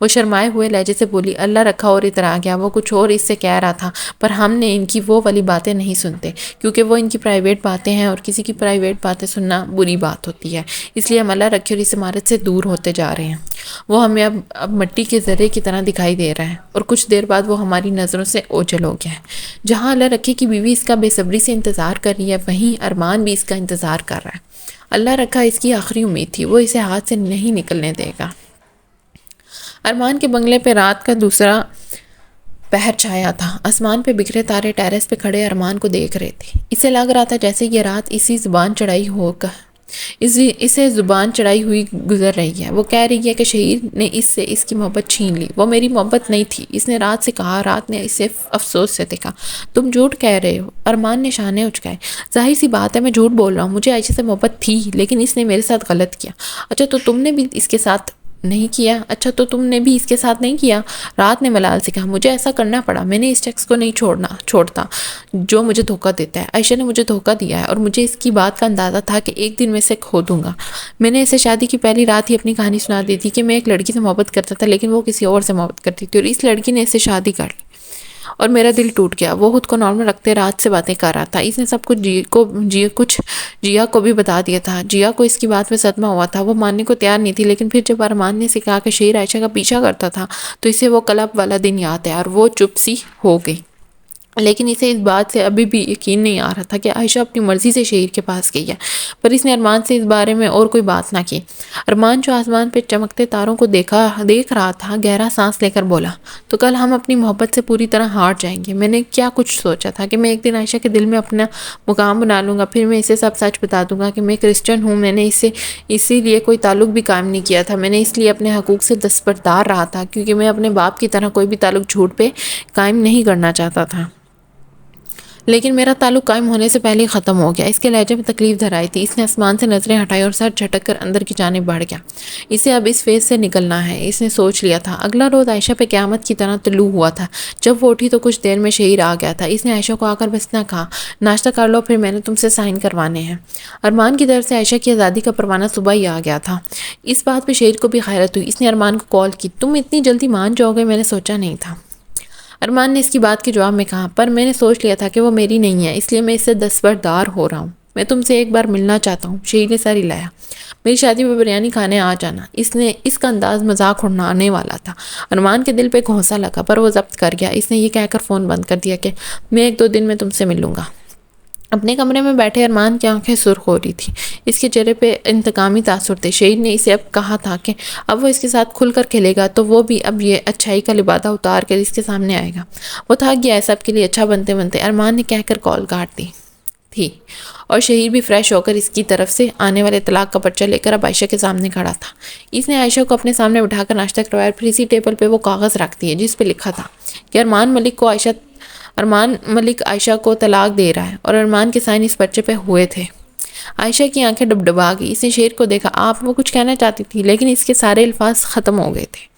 وہ شرمائے ہوئے لہجے سے بولی۔ اللہ رکھا اور ادھر آ گیا۔ وہ کچھ اور اس سے کہہ رہا تھا، پر ہم نے ان کی وہ والی باتیں نہیں سنتے، کیونکہ وہ ان کی پرائیویٹ باتیں ہیں اور کسی کی پرائیویٹ باتیں سننا بری بات ہوتی ہے۔ اس لیے ہم اللہ رکھے اور اس عمارت سے دور ہوتے جا رہے ہیں۔ وہ ہمیں اب مٹی کے ذرے کی طرح دکھائی دے رہا ہے، اور کچھ دیر بعد وہ ہماری نظروں سے اوجھل ہو گیا ہے۔ جہاں اللہ رکھے کی بیوی اس کا بے صبری سے انتظار کر رہی ہے، وہیں ارمان بھی اس کا انتظار کر رہا ہے۔ اللہ رکھا اس کی آخری امید تھی، وہ اسے ہاتھ سے نہیں نکلنے دے گا۔ ارمان کے بنگلے پہ رات کا دوسرا پہر چھایا تھا۔ آسمان پہ بکھرے تارے ٹیرس پہ کھڑے ارمان کو دیکھ رہے تھے۔ اسے لگ رہا تھا جیسے یہ رات اسے زبان چڑھائی ہوئی گزر رہی ہے۔ وہ کہہ رہی ہے کہ شہیر نے اس سے اس کی محبت چھین لی۔ وہ میری محبت نہیں تھی، اس نے رات سے کہا۔ رات نے اسے افسوس سے دیکھا۔ تم جھوٹ کہہ رہے ہو۔ ارمان نے شانے اچکائے۔ ظاہر سی بات ہے میں جھوٹ بول رہا ہوں، مجھے عائشہ سے محبت تھی، لیکن اس نے میرے ساتھ غلط کیا۔ اچھا تو تم نے بھی اس کے ساتھ نہیں کیا؟ رات نے ملال سے کہا، مجھے ایسا کرنا پڑا، میں نے اس شخص کو نہیں چھوڑتا جو مجھے دھوکہ دیتا ہے۔ عائشہ نے مجھے دھوکہ دیا ہے، اور مجھے اس کی بات کا اندازہ تھا کہ ایک دن میں اسے کھو دوں گا۔ میں نے اسے شادی کی پہلی رات ہی اپنی کہانی سنا دی تھی کہ میں ایک لڑکی سے محبت کرتا تھا، لیکن وہ کسی اور سے محبت کرتی تھی، اور اس لڑکی نے اس سے شادی کر لی، اور میرا دل ٹوٹ گیا۔ وہ خود کو نارمل رکھتے رات سے باتیں کر رہا تھا۔ اس نے سب کچھ جیا کو بھی بتا دیا تھا۔ جیا کو اس کی بات میں صدمہ ہوا تھا، وہ ماننے کو تیار نہیں تھی، لیکن پھر جب ارمان نے اسے کہا کہ شہیر عائشہ کا پیچھا کرتا تھا تو اسے وہ کلب والا دن یاد ہے، اور وہ چپ سی ہو گئی۔ لیکن اسے اس بات سے ابھی بھی یقین نہیں آ رہا تھا کہ عائشہ اپنی مرضی سے شہیر کے پاس گئی ہے، پر اس نے ارمان سے اس بارے میں اور کوئی بات نہ کی۔ ارمان جو آسمان پہ چمکتے تاروں کو دیکھ رہا تھا، گہرا سانس لے کر بولا، تو کل ہم اپنی محبت سے پوری طرح ہار جائیں گے۔ میں نے کیا کچھ سوچا تھا کہ میں ایک دن عائشہ کے دل میں اپنا مقام بنا لوں گا، پھر میں اسے سب سچ بتا دوں گا کہ میں کرسچن ہوں۔ میں نے اسی لیے کوئی تعلق بھی قائم نہیں کیا تھا، میں نے اس لیے اپنے حقوق سے دستبردار رہا تھا، کیونکہ میں اپنے باپ کی طرح کوئی بھی تعلق جھوٹ پہ قائم نہیں کرنا چاہتا تھا۔ لیکن میرا تعلق قائم ہونے سے پہلے ہی ختم ہو گیا۔ اس کے لہجے میں تکلیف دھر آئی تھی۔ اس نے آسمان سے نظریں ہٹائی اور سر جھٹک کر اندر کی جانب بڑھ گیا۔ اسے اب اس فیز سے نکلنا ہے، اس نے سوچ لیا تھا۔ اگلا روز عائشہ پہ قیامت کی طرح طلوع ہوا تھا۔ جب وہ اٹھی تو کچھ دیر میں شہیر آ گیا تھا۔ اس نے عائشہ کو آ کر بس اتنا کہا، ناشتہ کر لو، پھر میں نے تم سے سائن کروانے ہیں۔ ارمان کی طرف سے عائشہ کی آزادی کا پروانہ صبح ہی آ گیا تھا۔ اس بات پہ شہیر کو بھی حیرت ہوئی۔ اس نے ارمان کو کال کی، تم اتنی جلدی مان جاؤ گے، میں نے سوچا نہیں تھا۔ ارمان نے اس کی بات کے جواب میں کہا، پر میں نے سوچ لیا تھا کہ وہ میری نہیں ہے، اس لیے میں اس سے دستبردار ہو رہا ہوں۔ میں تم سے ایک بار ملنا چاہتا ہوں۔ شہیر نے سر ہلایا۔ میری شادی میں بریانی کھانے آ جانا۔ اس کا انداز مذاق اڑانے والا تھا۔ ارمان کے دل پہ گھونسا لگا، پر وہ ضبط کر گیا۔ اس نے یہ کہہ کر فون بند کر دیا کہ میں 1-2 دن میں تم سے ملوں گا۔ اپنے کمرے میں بیٹھے ارمان کی آنکھیں سرخ ہو رہی تھی۔ اس کے چہرے پہ انتقامی تاثر تھے۔ شہید نے اسے اب کہا تھا کہ اب وہ اس کے ساتھ کھل کر کھیلے گا تو وہ بھی اب یہ اچھائی کا لبادہ اتار کر اس کے سامنے آئے گا۔ وہ تھک گیا ہے سب کے لیے اچھا بنتے بنتے، ارمان نے کہہ کر کال کاٹ دی تھی، اور شہیر بھی فریش ہو کر اس کی طرف سے آنے والے طلاق کا پرچہ لے کر اب عائشہ کے سامنے کھڑا تھا۔ اس نے عائشہ کو اپنے سامنے بٹھا کر ناشتہ کروایا، پھر اسی ٹیبل پہ وہ کاغذ رکھ دیے جس پہ لکھا تھا کہ ارمان ملک عائشہ کو طلاق دے رہا ہے، اور ارمان کے سائن اس پرچے پہ ہوئے تھے۔ عائشہ کی آنکھیں ڈبڈبا گئی۔ اس نے شہیر کو دیکھا، وہ کچھ کہنا چاہتی تھی لیکن اس کے سارے الفاظ ختم ہو گئے تھے۔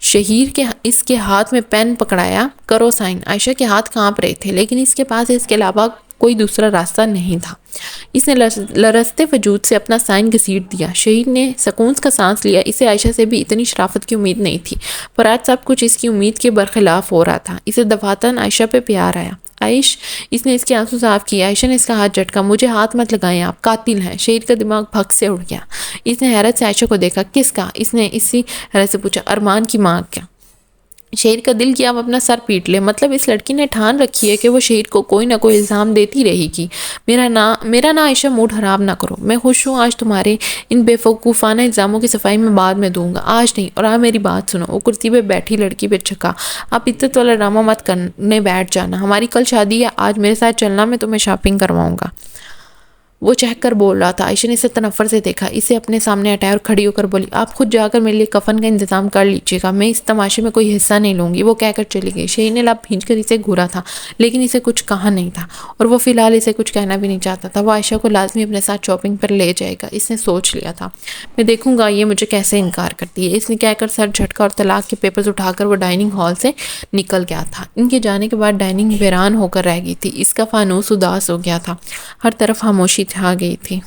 شہیر اس کے ہاتھ میں پین پکڑایا، کرو سائن۔ عائشہ کے ہاتھ کانپ رہے تھے لیکن اس کے پاس اس کے علاوہ کوئی دوسرا راستہ نہیں تھا۔ اس نے لرزتے وجود سے اپنا سائن گھسیٹ دیا۔ شہیر نے سکون کا سانس لیا۔ اسے عائشہ سے بھی اتنی شرافت کی امید نہیں تھی، پر آج سب کچھ اس کی امید کے برخلاف ہو رہا تھا۔ اسے دفعتاً عائشہ پہ پیار آیا۔ اس نے اس کے آنسو صاف کیے۔ عائشہ نے اس کا ہاتھ جھٹکا، مجھے ہاتھ مت لگائیں، آپ قاتل ہیں۔ شہیر کا دماغ بھگ سے اڑ گیا۔ اس نے حیرت سے عائشہ کو دیکھا، کس کا؟ اس نے اسی حیرت سے پوچھا، ارمان کی ماں کا۔ شہیر کا دل کیا اب اپنا سر پیٹ لے، مطلب اس لڑکی نے ٹھان رکھی ہے کہ وہ شہیر کو کوئی نہ کوئی الزام دیتی رہے گی۔ میرا نا عائشہ موڈ خراب نہ کرو، میں خوش ہوں، آج تمہارے ان بے وقوفانہ الزاموں کی صفائی میں بعد میں دوں گا، آج نہیں، اور میری بات سنو۔ وہ کرسی پہ بیٹھی لڑکی پہ چھکا، آپ عزت والا ڈرامہ مت کرنے بیٹھ جانا، ہماری کل شادی ہے، آج میرے ساتھ چلنا، میں تمہیں شاپنگ کرواؤں گا۔ وہ چہک کر بول رہا تھا۔ عائشہ نے اسے تنفر سے دیکھا، اسے اپنے سامنے ہٹایا اور کھڑی ہو کر بولی، آپ خود جا کر میرے لیے کفن کا انتظام کر لیجیے گا، میں اس تماشے میں کوئی حصہ نہیں لوں گی۔ وہ کہہ کر چلی گئی۔ شہیر نے لب بھینچ کر اسے گھورا تھا لیکن اسے کچھ کہا نہیں تھا، اور وہ فی الحال اسے کچھ کہنا بھی نہیں چاہتا تھا۔ وہ عائشہ کو لازمی اپنے ساتھ شاپنگ پر لے جائے گا، اس نے سوچ لیا تھا۔ میں دیکھوں گا یہ مجھے کیسے انکار کرتی ہے، اس نے کہہ کر سر جھٹکا اور طلاق کے پیپرز اٹھا کر وہ ڈائننگ ہال سے نکل گیا تھا۔ ان کے جانے کے بعد ڈائننگ ویران ہو کر رہ گئی تھی۔ اس کا فانوس اداس ہو گیا تھا، ہر طرف خاموشی چھا گئی تھی۔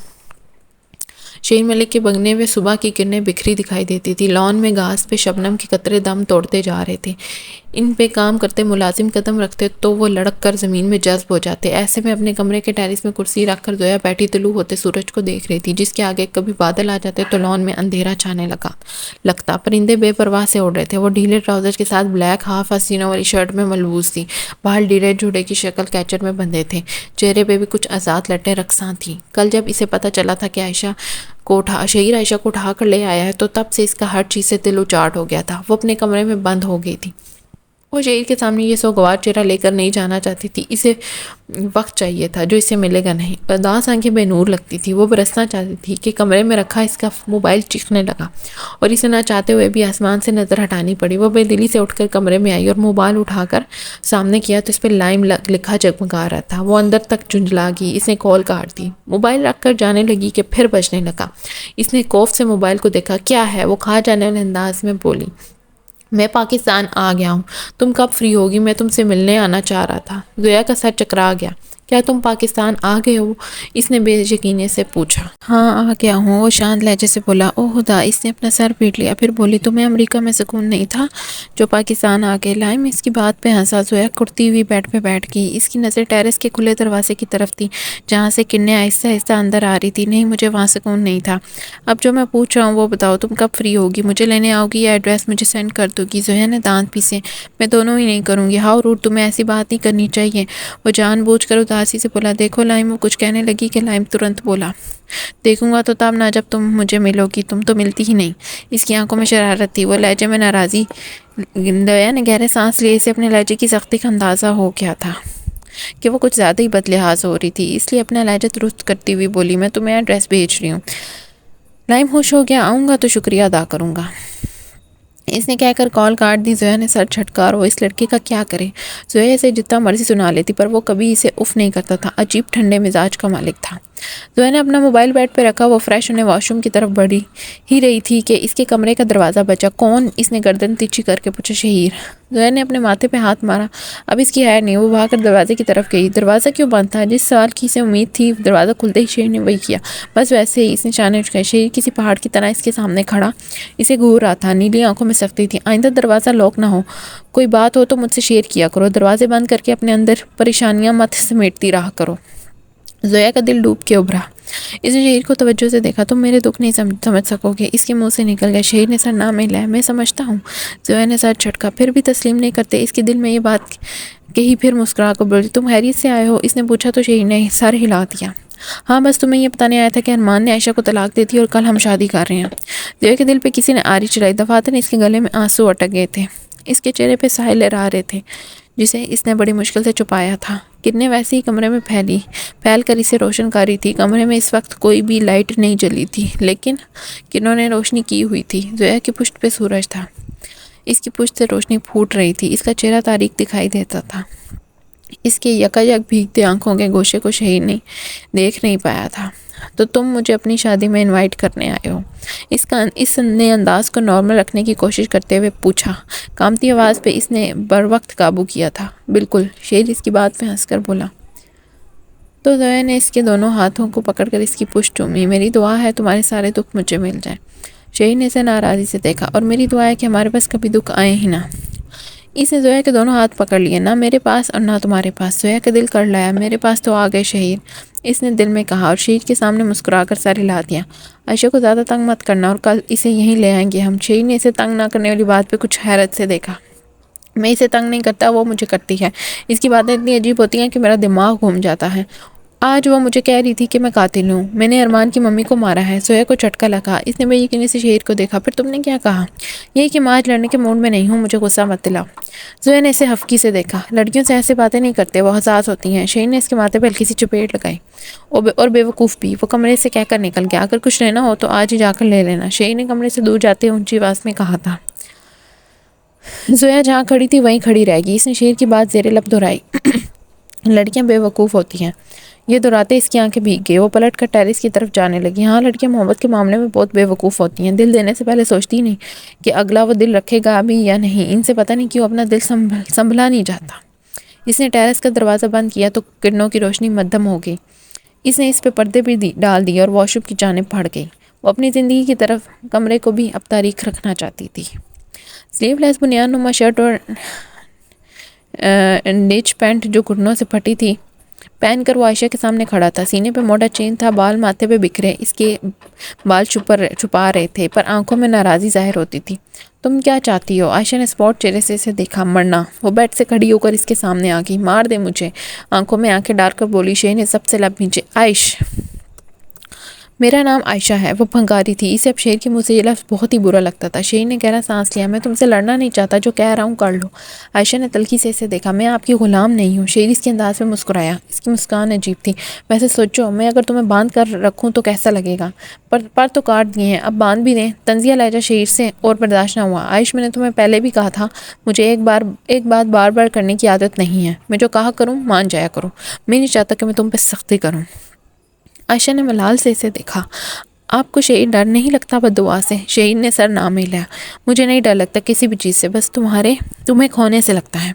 شہیر ملک کے بنگلے میں صبح کی کرنیں بکھری دکھائی دیتی تھی۔ لان میں گھاس پہ شبنم کے قطرے دم توڑتے جا رہے تھے۔ ان پہ کام کرتے ملازم قدم رکھتے تو وہ لڑک کر زمین میں جذب ہو جاتے۔ ایسے میں اپنے کمرے کے ٹیرس میں کرسی رکھ کر زویا بیٹھی طلوع ہوتے سورج کو دیکھ رہی تھی، جس کے آگے کبھی بادل آ جاتے تو لان میں اندھیرا چھانے لگتا۔ پرندے بے پرواہ سے اڑ رہے تھے۔ وہ ڈھیلے ٹراؤزر کے ساتھ بلیک ہاف آستینوں والی شرٹ میں ملبوس تھی، بال ڈھیلے جوڑے کی شکل کیچر میں بندھے تھے، چہرے پہ بھی کچھ آزاد لٹیں رقصاں تھیں۔ کل جب اسے پتہ چلا تھا کہ شہیر عائشہ کو اٹھا کر لے آیا ہے تو تب سے اس کا ہر چیز سے دل اچاٹ ہو گیا تھا۔ وہ اپنے کمرے میں بند ہو گئی تھی۔ وہ شہیر کے سامنے یہ سوگوار چہرہ لے کر نہیں جانا چاہتی تھی۔ اسے وقت چاہیے تھا جو اسے ملے گا نہیں۔ اداس آنکھیں بے نور لگتی تھی۔ وہ برسنا چاہتی تھی کہ کمرے میں رکھا اس کا موبائل چیخنے لگا، اور اسے نہ چاہتے ہوئے بھی آسمان سے نظر ہٹانی پڑی۔ وہ بے دلی سے اٹھ کر کمرے میں آئی اور موبائل اٹھا کر سامنے کیا تو اس پہ لائم لکھا جگمگا رہا تھا۔ وہ اندر تک جھنجھلا گئی۔ اس نے کال کاٹ دی، موبائل رکھ کر جانے لگی کہ پھر بجنے لگا۔ اس نے خوف سے موبائل کو دیکھا۔ کیا ہے؟ وہ کھا جانے والے انداز میں بولی، میں پاکستان آ گیا ہوں، تم کب فری ہوگی؟ میں تم سے ملنے آنا چاہ رہا تھا۔ زویا کا سر چکرا گیا۔ کیا تم پاکستان آ گئے ہو؟ اس نے بے یقینی سے پوچھا۔ ہاں آ گیا ہوں، وہ شانت لہجے سے بولا۔ او خدا! اس نے اپنا سر پیٹ لیا، پھر بولی، تمہیں امریکہ میں سکون نہیں تھا جو پاکستان آ گئے؟ لائم اس کی بات پہ ہنسا۔ زویا کرتی ہوئی بیڈ پہ بیٹھ گئی۔ اس کی نظر ٹیرس کے کھلے دروازے کی طرف تھی جہاں سے کرنیں آہستہ آہستہ اندر آ رہی تھی۔ نہیں، مجھے وہاں سکون نہیں تھا۔ اب جو میں پوچھ رہا ہوں وہ بتاؤ، تم کب فری ہوگی؟ مجھے لینے آؤ گی یا ایڈریس مجھے سینڈ کر دو گی؟ زویا نے دانت پیسے۔ میں دونوں ہی نہیں کروں گی۔ How road! تمہیں ایسی بات نہیں کرنی چاہیے۔ وہ جان بوجھ کر اداسی سے بولا۔ دیکھو لائم! وہ کچھ کہنے لگی کہ لائم ترنت بولا، دیکھوں گا تو تب نہ جب تم مجھے ملو گی، تم تو ملتی ہی نہیں۔ اس کی آنکھوں میں شرارت تھی، وہ لہجے میں ناراضی۔ زویا نے گہرے سانس لیے۔ اسے اپنے لہجے کی سختی کا اندازہ ہو گیا تھا کہ وہ کچھ زیادہ ہی بد لحاظ ہو رہی تھی، اس لیے اپنا لہجہ درست کرتی ہوئی بولی، میں تمہیں ایڈریس بھیج رہی ہوں۔ لائم خوش ہو گیا۔ آؤں گا تو شکریہ ادا کروں گا۔ اس نے کہہ کر کال کاٹ دی۔ زویا نے سر جھٹکا اور وہ اس لڑکے کا کیا کرے۔ زویا اسے جتنا مرضی سنا لیتی پر وہ کبھی اسے اف نہیں کرتا تھا۔ عجیب ٹھنڈے مزاج کا مالک تھا۔ زویا نے اپنا موبائل بیڈ پہ رکھا، وہ فریش ہونے واش روم کی طرف بڑھی ہی رہی تھی کہ اس کے کمرے کا دروازہ بجا۔ کون؟ اس نے گردن تیچی کر کے پوچھا۔ شہیر۔ زویا نے اپنے ماتھے پہ ہاتھ مارا۔ اب اس کی خیر نہیں، وہ بھاگ کر دروازے کی طرف گئی۔ دروازہ کیوں بند تھا؟ جس سوال کی اسے امید تھی دروازہ کھلتے ہی شہیر نے وہی کیا، بس ویسے ہی۔ اس نے شانے اٹھائے۔ شہیر کسی پہاڑ کی طرح اس کے سامنے کھڑا اسے گھور رہا تھا۔ نیلی آنکھوں میں سختی تھی۔ آئندہ دروازہ لاک نہ ہو، کوئی بات ہو تو مجھ سے شیئر کیا کرو، دروازے بند کر کے اپنے اندر پریشانیاں مت سمیٹتی رہا کرو۔ زویا کا دل ڈوب کے ابھرا۔ اس نے شہیر کو توجہ سے دیکھا۔ تم میرے دکھ نہیں سمجھ سکو گے، اس کے منہ سے نکل گیا۔ شہیر نے سر نہ ملایا۔ میں سمجھتا ہوں۔ زویا نے سر جھٹکا۔ پھر بھی تسلیم نہیں کرتے اس کے دل میں یہ بات کہی، پھر مسکرا کر بولی، تم خیریت سے آئے ہو؟ اس نے پوچھا تو شہیر نے سر ہلا دیا۔ ہاں، بس تمہیں یہ بتانے آیا تھا کہ ارمان نے عائشہ کو طلاق دے دی اور کل ہم شادی کر رہے ہیں۔ زویا کے دل پہ کسی نے آری چلائی۔ دفاتر اس کے گلے میں آنسو اٹک گئے تھے۔ اس کے چہرے پہ سائے لہرا رہے تھے جسے اس نے بڑی مشکل سے چھپایا تھا۔ کرنیں ویسے ہی کمرے میں پھیل کر اسے روشن کر رہی تھی۔ کمرے میں اس وقت کوئی بھی لائٹ نہیں جلی تھی لیکن کرنوں نے روشنی کی ہوئی تھی۔ زویا کی پشت پہ سورج تھا، اس کی پشت سے روشنی پھوٹ رہی تھی۔ اس کا چہرہ تاریک دکھائی دیتا تھا۔ اس کے یکایک بھیگتے آنکھوں کے گوشے کو شہیر نے دیکھ نہیں پایا تھا۔ تو تم مجھے اپنی شادی میں انوائٹ کرنے آئے ہو؟ اس نے انداز کو نارمل رکھنے کی کوشش کرتے ہوئے پوچھا۔ کانپتی آواز پہ اس نے بر وقت قابو کیا تھا۔ بالکل، شہیر اس کی بات پہ ہنس کر بولا۔ تو زویا نے اس کے دونوں ہاتھوں کو پکڑ کر اس کی پشت چومی۔ میری دعا ہے تمہارے سارے دکھ مجھے مل جائیں۔ شہیر نے اسے ناراضی سے دیکھا۔ اور میری دعا ہے کہ ہمارے پاس کبھی دکھ آئے ہی نہ۔ اس نے زویا کے دونوں ہاتھ پکڑ لیے۔ نہ میرے پاس اور نہ تمہارے پاس۔ زویا کا دل کر لایا۔ میرے پاس تو آ گئے شہیر، اس نے دل میں کہا اور شہیر کے سامنے مسکرا کر سر ہلا دیا۔ عائشہ کو زیادہ تنگ مت کرنا اور کل اسے یہیں لے آئیں گے ہم۔ شہیر نے اسے تنگ نہ کرنے والی بات پہ کچھ حیرت سے دیکھا۔ میں اسے تنگ نہیں کرتا، وہ مجھے کرتی ہے۔ اس کی باتیں اتنی عجیب ہوتی ہیں کہ میرا دماغ گھوم جاتا ہے۔ آج وہ مجھے کہہ رہی تھی کہ میں قاتل ہوں، میں نے ارمان کی ممی کو مارا ہے۔ زویا کو جھٹکا لگا۔ اس نے بے یقینی سے شہیر کو دیکھا۔ پھر تم نے کیا کہا؟ یہی کہ میں آج لڑنے کے موڈ میں نہیں ہوں، مجھے غصہ مت دلاؤ۔ زویا نے اسے ہفکی سے دیکھا۔ لڑکیوں سے ایسے باتیں نہیں کرتے، وہ حساس ہوتی ہیں۔ شہیر نے اس کے ماتھے پہ ہلکی سی چپیٹ لگائی۔ اور بے وقوف بھی۔ وہ کمرے سے کہہ کر نکل گیا۔ اگر کچھ لینا ہو تو آج ہی جا کر لے لینا، شہیر نے کمرے سے دور جاتے اونچی آواز میں کہا تھا۔ زویا جہاں کھڑی تھی وہیں کھڑی رہ گئی۔ اس نے شہیر کی بات زیر لب دہرائی۔ لڑکیاں بے وقوف ہوتی ہیں۔ یہ دہراتے اس کی آنکھیں بھیگ گئی۔ وہ پلٹ کر ٹیرس کی طرف جانے لگی۔ ہاں، لڑکیاں محبت کے معاملے میں بہت بے وقوف ہوتی ہیں۔ دل دینے سے پہلے سوچتی نہیں کہ اگلا وہ دل رکھے گا بھی یا نہیں۔ ان سے پتہ نہیں کیوں اپنا دل سنبھلا نہیں جاتا۔ اس نے ٹیرس کا دروازہ بند کیا تو کرنوں کی روشنی مدھم ہو گئی۔ اس نے اس پہ پردے بھی ڈال دیے اور واش روم کی جانب بڑھ گئی۔ وہ اپنی زندگی کی طرف کمرے کو بھی اب تاریخ رکھنا چاہتی تھی۔ سلیو لیس بنیان نما شرٹ اور ڈیچ پینٹ جو گھٹنوں سے پھٹی تھی پہن کر وہ عائشہ کے سامنے کھڑا تھا۔ سینے پہ موٹا چین تھا، بال ماتھے پہ بکھرے اس کے بال چھپا رہے تھے پر آنکھوں میں ناراضی ظاہر ہوتی تھی۔ تم کیا چاہتی ہو؟ عائشہ نے اسپاٹ چہرے سے اسے دیکھا۔ مرنا۔ وہ بیڈ سے کھڑی ہو کر اس کے سامنے آ گئی۔ مار دے مجھے، آنکھوں میں آنکھیں ڈال کر بولی۔ شہیر نے سب سے لب بھینچے۔ عائش، میرا نام عائشہ ہے۔ وہ پھنکاری تھی۔ اسے اب شہیر کے منہ سے یہ لفظ بہت ہی برا لگتا تھا۔ شہیر نے گہرا سانس لیا۔ میں تم سے لڑنا نہیں چاہتا، جو کہہ رہا ہوں کر لو۔ عائشہ نے تلخی سے اسے دیکھا۔ میں آپ کی غلام نہیں ہوں۔ شہیر اس کے انداز میں مسکرایا۔ اس کی مسکان عجیب تھی۔ ویسے سوچو، میں اگر تمہیں باندھ کر رکھوں تو کیسا لگے گا؟ پر تو کاٹ دیے ہیں، اب باندھ بھی دیں۔ طنزیہ لہجہ شہیر سے اور برداشت نہ ہوا۔ عائش، میں نے تمہیں پہلے بھی کہا تھا، مجھے ایک بات بار بار کرنے کی عادت نہیں ہے۔ میں جو کہا کروں مان جایا کرو۔ میں نہیں چاہتا کہ میں تم پہ سختی کروں۔ عائشہ نے ملال سے اسے دیکھا۔ آپ کو شہیر ڈر نہیں لگتا بددعا سے؟ شہیر نے سر نہ ملایا۔ مجھے نہیں ڈر لگتا کسی بھی چیز سے، بس تمہیں کھونے سے لگتا ہے۔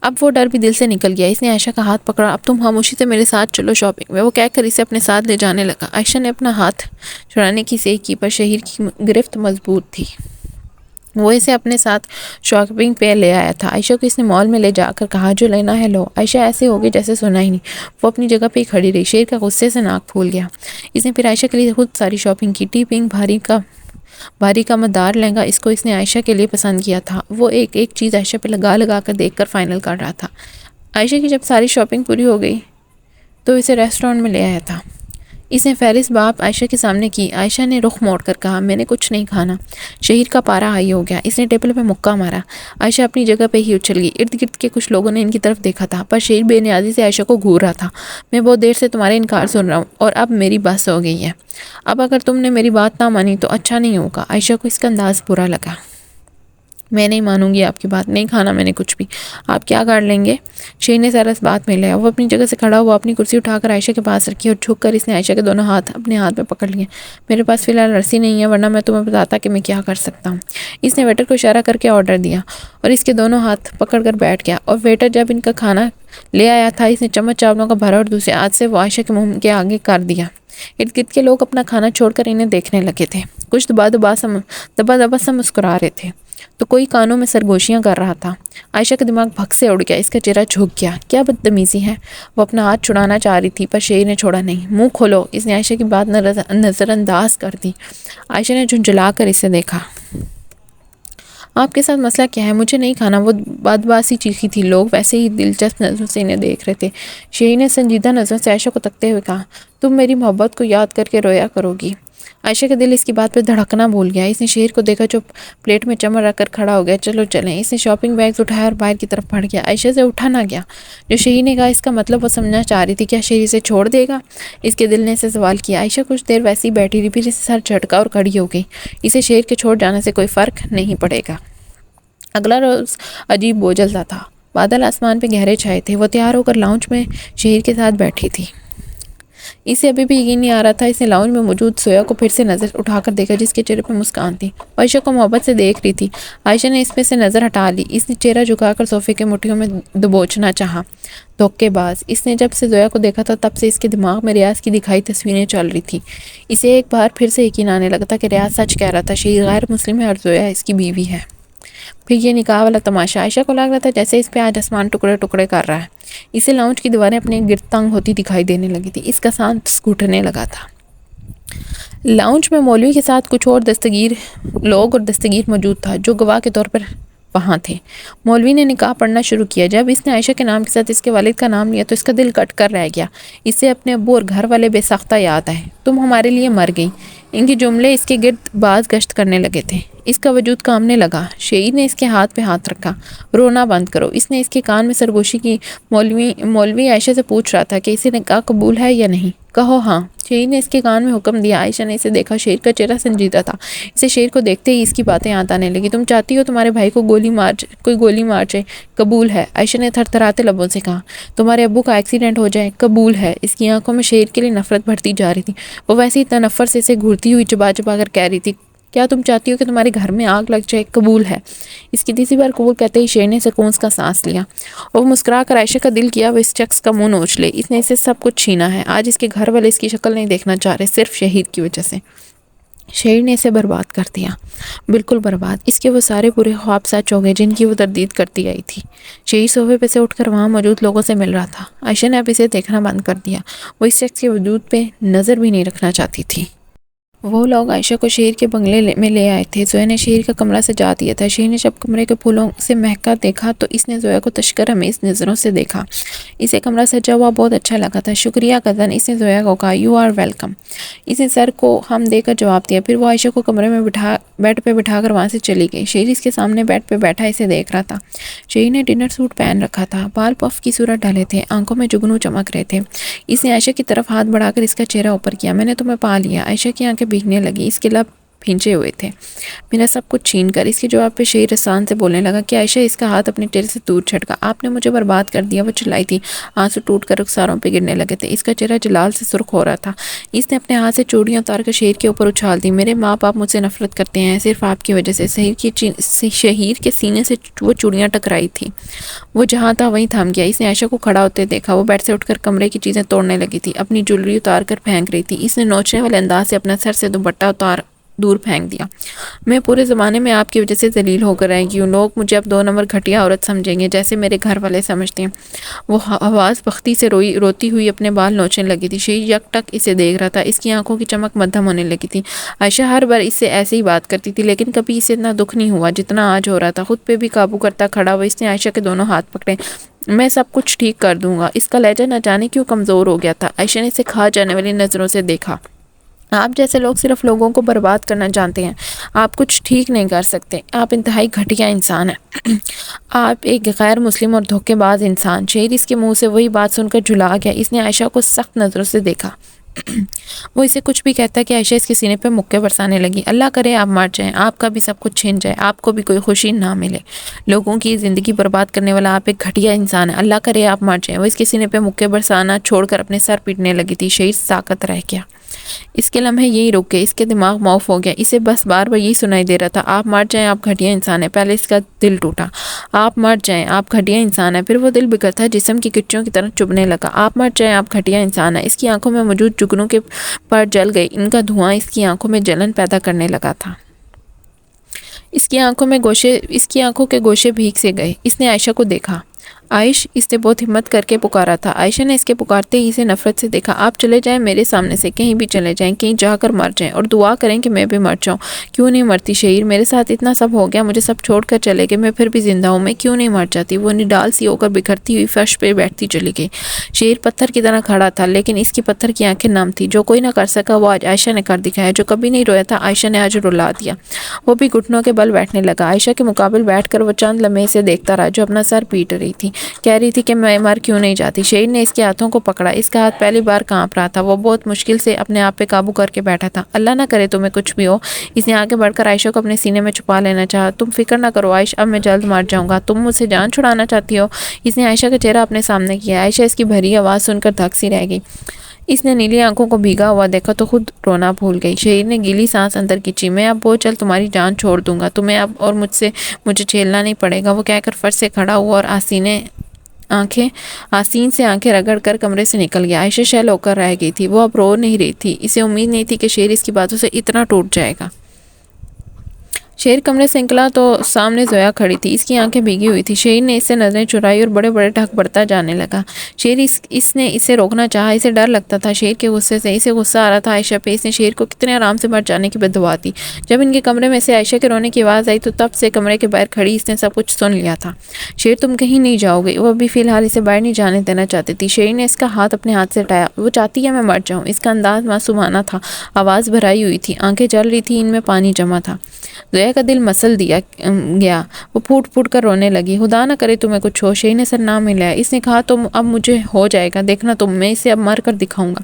اب وہ ڈر بھی دل سے نکل گیا۔ اس نے عائشہ کا ہاتھ پکڑا۔ اب تم خاموشی سے میرے ساتھ چلو شاپنگ میں، وہ کہہ کر اسے اپنے ساتھ لے جانے لگا۔ عائشہ نے اپنا ہاتھ چھڑانے کی کوشش کی پر شہیر کی گرفت مضبوط تھی۔ وہ اسے اپنے ساتھ شاپنگ پہ لے آیا تھا۔ عائشہ کو اس نے مال میں لے جا کر کہا، جو لینا ہے لو۔ عائشہ ایسے ہو گئی جیسے سنا ہی نہیں۔ وہ اپنی جگہ پہ ہی کھڑی رہی۔ شہیر کا غصے سے ناک پھول گیا۔ اس نے پھر عائشہ کے لیے خود ساری شاپنگ کی۔ ٹی پنک بھاری کا مدار لہنگا اس کو اس نے عائشہ کے لیے پسند کیا تھا۔ وہ ایک چیز عائشہ پہ لگا کر دیکھ کر فائنل کر رہا تھا۔ عائشہ کی جب ساری شاپنگ پوری ہو گئی تو اسے ریسٹورنٹ میں لے آیا تھا۔ اس نے فہرست باپ عائشہ کے سامنے کی۔ عائشہ نے رخ موڑ کر کہا، میں نے کچھ نہیں کھانا۔ شہیر کا پارا ہائی ہو گیا۔ اس نے ٹیبل پہ مکہ مارا۔ عائشہ اپنی جگہ پہ ہی اچھل گئی۔ ارد گرد کے کچھ لوگوں نے ان کی طرف دیکھا تھا پر شہیر بے نیازی سے عائشہ کو گھور رہا تھا۔ میں بہت دیر سے تمہارے انکار سن رہا ہوں اور اب میری بس ہو گئی ہے۔ اب اگر تم نے میری بات نہ مانی تو اچھا نہیں ہوگا۔ عائشہ کو اس کا انداز برا لگا۔ میں نہیں مانوں گی آپ کی بات، نہیں کھانا میں نے کچھ بھی، آپ کیا کر لیں گے؟ شہیر نے ذرا اس بات میں لیا، وہ اپنی جگہ سے کھڑا ہوا، اپنی کرسی اٹھا کر عائشہ کے پاس رکھی اور جھک کر اس نے عائشہ کے دونوں ہاتھ اپنے ہاتھ میں پکڑ لیے۔ میرے پاس فی الحال رسی نہیں ہے، ورنہ میں تمہیں بتاتا کہ میں کیا کر سکتا ہوں۔ اس نے ویٹر کو اشارہ کر کے آرڈر دیا اور اس کے دونوں ہاتھ پکڑ کر بیٹھ گیا، اور ویٹر جب ان کا کھانا لے آیا تھا، اس نے چمچ چاولوں کا بھرا اور دوسرے ہاتھ سے وہ عائشہ کے منہ کے آگے کر دیا۔ ارد گرد کے لوگ اپنا کھانا چھوڑ کر انہیں دیکھنے لگے تھے، کچھ دبا دبا سا مسکرا رہے تھے، تو کوئی کانوں میں سرگوشیاں کر رہا تھا۔ عائشہ کا دماغ بھگ سے اڑ گیا، اس کا چہرہ جھک گیا۔ کیا بدتمیزی ہے! وہ اپنا ہاتھ چھڑانا چاہ رہی تھی، پر شہیر نے چھوڑا نہیں۔ منہ کھولو! اس نے عائشہ کی بات نظر انداز کر دی۔ عائشہ نے جھنجھلا کر اسے دیکھا۔ آپ کے ساتھ مسئلہ کیا ہے؟ مجھے نہیں کھانا، وہ بدباسی چیخی تھی۔ لوگ ویسے ہی دلچسپ نظروں سے انہیں دیکھ رہے تھے۔ شہیر نے سنجیدہ نظروں سے عائشہ کو تکتے ہوئے کہا، تم میری محبت کو یاد کر کے رویا کرو گی۔ عائشہ کا دل اس کی بات پہ دھڑکنا بھول گیا۔ اس نے شہیر کو دیکھا جو پلیٹ میں چمچ رکھ کر کھڑا ہو گیا۔ چلو چلیں۔ اس نے شاپنگ بیگز اٹھایا اور باہر کی طرف بڑھ گیا۔ عائشہ سے اٹھا نہ گیا۔ جو شہیر نے کہا اس کا مطلب وہ سمجھنا چاہ رہی تھی، کیا شہیر اسے چھوڑ دے گا؟ اس کے دل نے اسے سوال کیا۔ عائشہ کچھ دیر ویسے ہی بیٹھی رہی، پھر اسے سر جھٹکا اور کھڑی ہو گئی۔ اسے شہیر کے چھوڑ جانے سے کوئی فرق نہیں پڑے گا۔ اگلا روز عجیب بوجھل سا تھا۔ بادل آسمان پہ گہرے چھائے تھے۔ وہ تیار ہو کر لاؤنج میں شہیر کے ساتھ بیٹھی تھی۔ اسے ابھی بھی یقین نہیں آ رہا تھا۔ اس نے لاؤنج میں موجود سویا کو پھر سے نظر اٹھا کر دیکھا، جس کے چہرے پہ مسکان تھی۔ وہ عائشہ کو محبت سے دیکھ رہی تھی۔ عائشہ نے اس میں سے نظر ہٹا لی۔ اس نے چہرہ جھکا کر صوفے کے مٹھیوں میں دبوچنا چاہا۔ دھوکے باز! اس نے جب سے زویا کو دیکھا تھا، تب سے اس کے دماغ میں ریاض کی دکھائی تصویریں چل رہی تھیں۔ اسے ایک بار پھر سے یقین آنے لگا تھا کہ ریاض سچ کہہ رہا تھا، شہیر غیر مسلم ہے اور زویا اس کی بیوی ہے۔ پھر یہ نکاح والا تماشا! عائشہ کو لگ رہا تھا جیسے اس پہ آج آسمان ٹکڑے ٹکڑے کر رہا ہے۔ اسے لاؤنج کی دیواریں اپنے گرد تنگ ہوتی دکھائی دینے لگی تھی۔ اس کا سانس گھٹنے لگا تھا۔ لاؤنج میں مولوی کے ساتھ کچھ اور دستگیر لوگ اور دستگیر موجود تھا، جو گواہ کے طور پر وہاں تھے۔ مولوی نے نکاح پڑھنا شروع کیا۔ جب اس نے عائشہ کے نام کے ساتھ اس کے والد کا نام لیا تو اس کا دل کٹ کر رہ گیا۔ اسے اپنے ابو اور گھر والے بے ساختہ یاد آئے۔ تم ہمارے لیے مر گئی۔ ان کے جملے اس کے گرد باز گشت کرنے لگے تھے۔ اس کا وجود کانپنے لگا۔ شہید نے اس کے ہاتھ پہ ہاتھ رکھا۔ رونا بند کرو! اس نے اس کے کان میں سرگوشی کی۔ مولوی عائشہ سے پوچھ رہا تھا کہ اسے نکاح قبول ہے یا نہیں؟ کہو ہاں! شہید نے اس کے کان میں حکم دیا۔ عائشہ نے اسے دیکھا۔ شہید کا چہرہ سنجیدہ تھا۔ اسے شہید کو دیکھتے ہی اس کی باتیں یاد آنے لگی۔ تم چاہتی ہو تمہارے بھائی کو کوئی گولی مار جائے؟ قبول ہے! عائشہ نے تھر تھراتے لبوں سے کہا۔ تمہارے ابو کا ایکسیڈنٹ ہو جائے؟ قبول ہے! اس کی آنکھوں میں شہید کے لیے نفرت بڑھتی جا رہی تھی۔ وہ ویسے ہی تنفر سے اسے گھورتی ہوئی چبا چبا کر کہہ رہی تھی، کیا تم چاہتی ہو کہ تمہارے گھر میں آگ لگ جائے؟ قبول ہے! اس کی تیسری بار قبول کہتے ہی شہید نے سکون کا سانس لیا اور وہ مسکرا کر عائشہ کا دل کیا وہ اس شخص کا منہ نوچ لے۔ اس نے اسے سب کچھ چھینا ہے۔ آج اس کے گھر والے اس کی شکل نہیں دیکھنا چاہ رہے، صرف شہید کی وجہ سے۔ شہید نے اسے برباد کر دیا، بالکل برباد۔ اس کے وہ سارے برے خواب سچ ہو گئے جن کی وہ تردید کرتی آئی تھی۔ شہید صوفے پہ سے اٹھ کر وہاں موجود لوگوں سے مل رہا تھا۔ عائشہ نے اب اسے دیکھنا بند کر دیا۔ وہ اس شخص کے وجود پہ نظر بھی نہیں رکھنا چاہتی تھی۔ وہ لوگ عائشہ کو شہیر کے بنگلے میں لے آئے تھے۔ زویا نے شہیر کا کمرہ سجا دیا تھا۔ شہیر نے جب کمرے کے پھولوں سے مہکا دیکھا تو اس نے زویا کو تشکر امیز نظروں سے دیکھا۔ اسے کمرہ سجا ہوا بہت اچھا لگا تھا۔ شکریہ کزن! اس نے زویا کو کہا۔ You are welcome! اس نے سر کو ہم دے کر جواب دیا۔ پھر وہ عائشہ کو کمرے میں بیڈ پہ بٹھا کر وہاں سے چلی گئی۔ شہیر اس کے سامنے بیڈ پہ بیٹھا اسے دیکھ رہا تھا۔ شہیر نے ڈنر سوٹ پہن رکھا تھا، بال پف کی صورت ڈالے تھے، آنکھوں میں جگنو چمک رہے تھے۔ اس نے عائشہ کی طرف ہاتھ بڑھا کر اس کا چہرہ اوپر کیا۔ میں نے تمہیں پا لیا! عائشہ کی آنکھیں بھیگنے لگی، اس کے لب بھینچے ہوئے تھے۔ میرا سب کچھ چھین کر! اس کے جواب پہ شہیر رسان سے بولنے لگا کہ عائشہ اس کا ہاتھ اپنے چہرے سے دور چھٹکا۔ آپ نے مجھے برباد کر دیا! وہ چلائی تھی، آنسو ٹوٹ کر رخساروں پہ گرنے لگے تھے۔ اس کا چہرہ جلال سے سرخ ہو رہا تھا۔ اس نے اپنے ہاتھ سے چوڑیاں اتار کر شہیر کے اوپر اچھال دی۔ میرے ماں باپ مجھ سے نفرت کرتے ہیں، صرف آپ کی وجہ سے۔ شہیر کے سینے سے وہ چوڑیاں ٹکرائی تھی۔ وہ جہاں تھا وہیں تھم گیا۔ اس نے عائشہ کو کھڑا ہوتے دیکھا۔ وہ بیڈ سے اٹھ کر کمرے کی چیزیں توڑنے لگی تھی، اپنی جویلری اتار کر پھینک رہی تھی۔ اس نے نوچنے والے انداز سے اپنا سر سے دوپٹہ دور پھینک دیا۔ میں پورے زمانے میں آپ کی وجہ سے ذلیل ہو کر رہ گئی ہوں۔ لوگ مجھے اب 2 نمبر گھٹیا عورت سمجھیں گے، جیسے میرے گھر والے سمجھتے ہیں۔ وہ حواس بختی سے روتی ہوئی اپنے بال نوچنے لگی تھی۔ شہید یک ٹک اسے دیکھ رہا تھا۔ اس کی آنکھوں کی چمک مدھم ہونے لگی تھی۔ عائشہ ہر بار اس سے ایسے ہی بات کرتی تھی، لیکن کبھی اسے اتنا دکھ نہیں ہوا جتنا آج ہو رہا تھا۔ خود پہ بھی قابو کرتا کھڑا ہوا اس نے عائشہ کے دونوں ہاتھ پکڑے۔ میں سب کچھ ٹھیک کر دوں گا۔ اس کا لہجہ نہ جانے کیوں کمزور ہو گیا تھا۔ عائشہ نے اسے کھا جانے والی نظروں سے دیکھا۔ آپ جیسے لوگ صرف لوگوں کو برباد کرنا جانتے ہیں، آپ کچھ ٹھیک نہیں کر سکتے۔ آپ انتہائی گھٹیا انسان ہیں۔ آپ ایک غیر مسلم اور دھوکے باز انسان۔ شہیر اس کے منہ سے وہی بات سن کر جھلا گیا۔ اس نے عائشہ کو سخت نظروں سے دیکھا۔ وہ اسے کچھ بھی کہتا کہ عائشہ اس کے سینے پہ مکے برسانے لگی۔ اللہ کرے آپ مر جائیں، آپ کا بھی سب کچھ چھن جائے، آپ کو بھی کوئی خوشی نہ ملے، لوگوں کی زندگی برباد کرنے والا آپ ایک گھٹیا انسان ہے، اللہ کرے آپ مر جائیں۔ وہ اس کے سینے پہ مکے برسانا چھوڑ کر اپنے سر پیٹنے لگی تھی۔ شہیر ساکت رہ گیا۔ اس کے لمحے یہی رک گئے، اس کے دماغ معاف ہو گیا، اسے بس بار بار یہی سنائی دے رہا تھا، آپ مر جائیں، آپ گھٹیا انسان ہیں۔ پہلے اس کا دل ٹوٹا، آپ مر جائیں، آپ گھٹیا انسان ہیں۔ پھر وہ دل بکھرتا جسم کی کچیوں کی طرح چبھنے لگا، آپ مر جائیں، آپ گھٹیا انسان ہیں۔ اس کی آنکھوں میں موجود جگنوں کے پر جل گئی، ان کا دھواں اس کی آنکھوں میں جلن پیدا کرنے لگا تھا۔ اس کی آنکھوں کے گوشے بھیگ سے گئے۔ اس نے عائشہ کو دیکھا۔ عائش، اس نے بہت ہمت کر کے پکارا تھا۔ عائشہ نے اس کے پکارتے ہی اسے نفرت سے دیکھا۔ آپ چلے جائیں میرے سامنے سے، کہیں بھی چلے جائیں، کہیں جا کر مر جائیں، اور دعا کریں کہ میں بھی مر جاؤں۔ کیوں نہیں مرتی شہیر؟ میرے ساتھ اتنا سب ہو گیا، مجھے سب چھوڑ کر چلے گئے، میں پھر بھی زندہ ہوں، میں کیوں نہیں مر جاتی؟ وہ نڈال سی ہو کر بکھرتی ہوئی فرش پہ بیٹھتی چلی گئی۔ شہیر پتھر کی طرح کھڑا تھا، لیکن اس کی پتھر کی آنکھیں نم تھی۔ جو کوئی نہ کر سکا وہ آج عائشہ نے کر دکھایا، جو کبھی نہیں رویا تھا عائشہ نے آج رلا دیا۔ وہ بھی گھٹنوں کے بل بیٹھنے لگا۔ عائشہ کے مقابل بیٹھ کر وہ چند لمحے اسے دیکھتا رہا، جو اپنا سر پیٹ رہی تھی، کہہ رہی تھی کہ میں مر کیوں نہیں جاتی۔ شہیر نے اس کے ہاتھوں کو پکڑا، اس کا ہاتھ پہلی بار کانپ رہا تھا۔ وہ بہت مشکل سے اپنے آپ پہ قابو کر کے بیٹھا تھا۔ اللہ نہ کرے تمہیں کچھ بھی ہو۔ اس نے آگے بڑھ کر عائشہ کو اپنے سینے میں چھپا لینا چاہا۔ تم فکر نہ کرو عائشہ، اب میں جلد مر جاؤں گا، تم مجھ سے جان چھڑانا چاہتی ہو؟ اس نے عائشہ کا چہرہ اپنے سامنے کیا۔ عائشہ اس کی بھری آواز سن کر دھک سی رہ گئی۔ اس نے نیلی آنکھوں کو بھیگا ہوا دیکھا تو خود رونا بھول گئی۔ شہیر نے گیلی سانس اندر کھینچی۔ میں اب بہت جلد تمہاری جان چھوڑ دوں گا، تمہیں اب اور مجھے جھیلنا نہیں پڑے گا۔ وہ کہہ کر فرش سے کھڑا ہوا اور آسین سے آنکھیں رگڑ کر کمرے سے نکل گیا۔ عائشہ شیل ہو کر رہ گئی تھی، وہ اب رو نہیں رہی تھی۔ اسے امید نہیں تھی کہ شہیر اس کی باتوں سے اتنا ٹوٹ جائے گا۔ شہیر کمرے سے نکلا تو سامنے زویا کھڑی تھی، اس کی آنکھیں بھیگی ہوئی تھی۔ شہیر نے اس سے نظریں چرائی اور بڑے بڑے ڈھک بڑھتا جانے لگا۔ شہیر اس نے اسے روکنا چاہا، اسے ڈر لگتا تھا شہیر کے غصے سے، اسے غصہ آ رہا تھا عائشہ پہ۔ اس نے شہیر کو کتنے آرام سے مر جانے کی بددعا دی۔ جب ان کے کمرے میں سے عائشہ کے رونے کی آواز آئی تو تب سے کمرے کے باہر کھڑی اس نے سب کچھ سن لیا تھا۔ شہیر تم کہیں نہیں جاؤ گے؟ وہ ابھی فی الحال اسے باہر نہیں جانے دینا چاہتی تھی۔ شہیر نے اس کا ہاتھ اپنے ہاتھ سے ہٹایا۔ وہ چاہتی ہے میں مر جاؤں؟ اس کا انداز معصومانہ تھا، آواز بھرائی ہوئی تھی، آنکھیں جل رہی تھی، ان میں پانی جمع تھا۔ زویا کا دل مسل گیا، وہ پھوٹ پھوٹ کر رونے لگی۔ خدا نہ کرے تمہیں کچھ ہو۔ شہیر نے سر نہ ملایا۔ اس نے کہا تم اب مجھے ہو جائے گا، دیکھنا تم، میں اسے اب مر کر دکھاؤں گا۔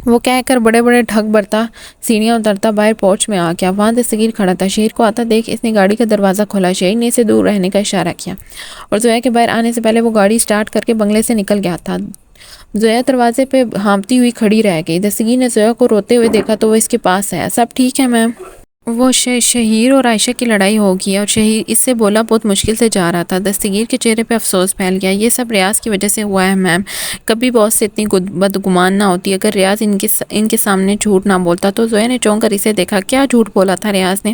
وہ کہہ کر بڑے بڑے ڈھک بھرتا سیڑھیاں اترتا باہر پورچ میں آ گیا۔ وہاں دستگیر کھڑا تھا۔ شہیر کو آتا دیکھ اس نے گاڑی کا دروازہ کھولا۔ شہیر نے اسے دور رہنے کا اشارہ کیا اور زویا کے باہر آنے سے پہلے وہ گاڑی سٹارٹ کر کے بنگلے سے نکل گیا تھا۔ زویا دروازے پہ ہانپتی ہوئی کھڑی رہ گئی۔ دستگیر نے زویا کو روتے ہوئے دیکھا تو وہ اس کے پاس آیا۔ سب ٹھیک ہے میم؟ وہ شہیر اور عائشہ کی لڑائی ہوگی اور شہیر اس سے بولا بہت مشکل سے جا رہا تھا۔ دستگیر کے چہرے پہ افسوس پھیل گیا۔ یہ سب ریاض کی وجہ سے ہوا ہے میم، کبھی باس سے اتنی بدگمان نہ ہوتی اگر ریاض ان کے سامنے جھوٹ نہ بولتا۔ تو زویا نے چونک کر اسے دیکھا۔ کیا جھوٹ بولا تھا ریاض نے؟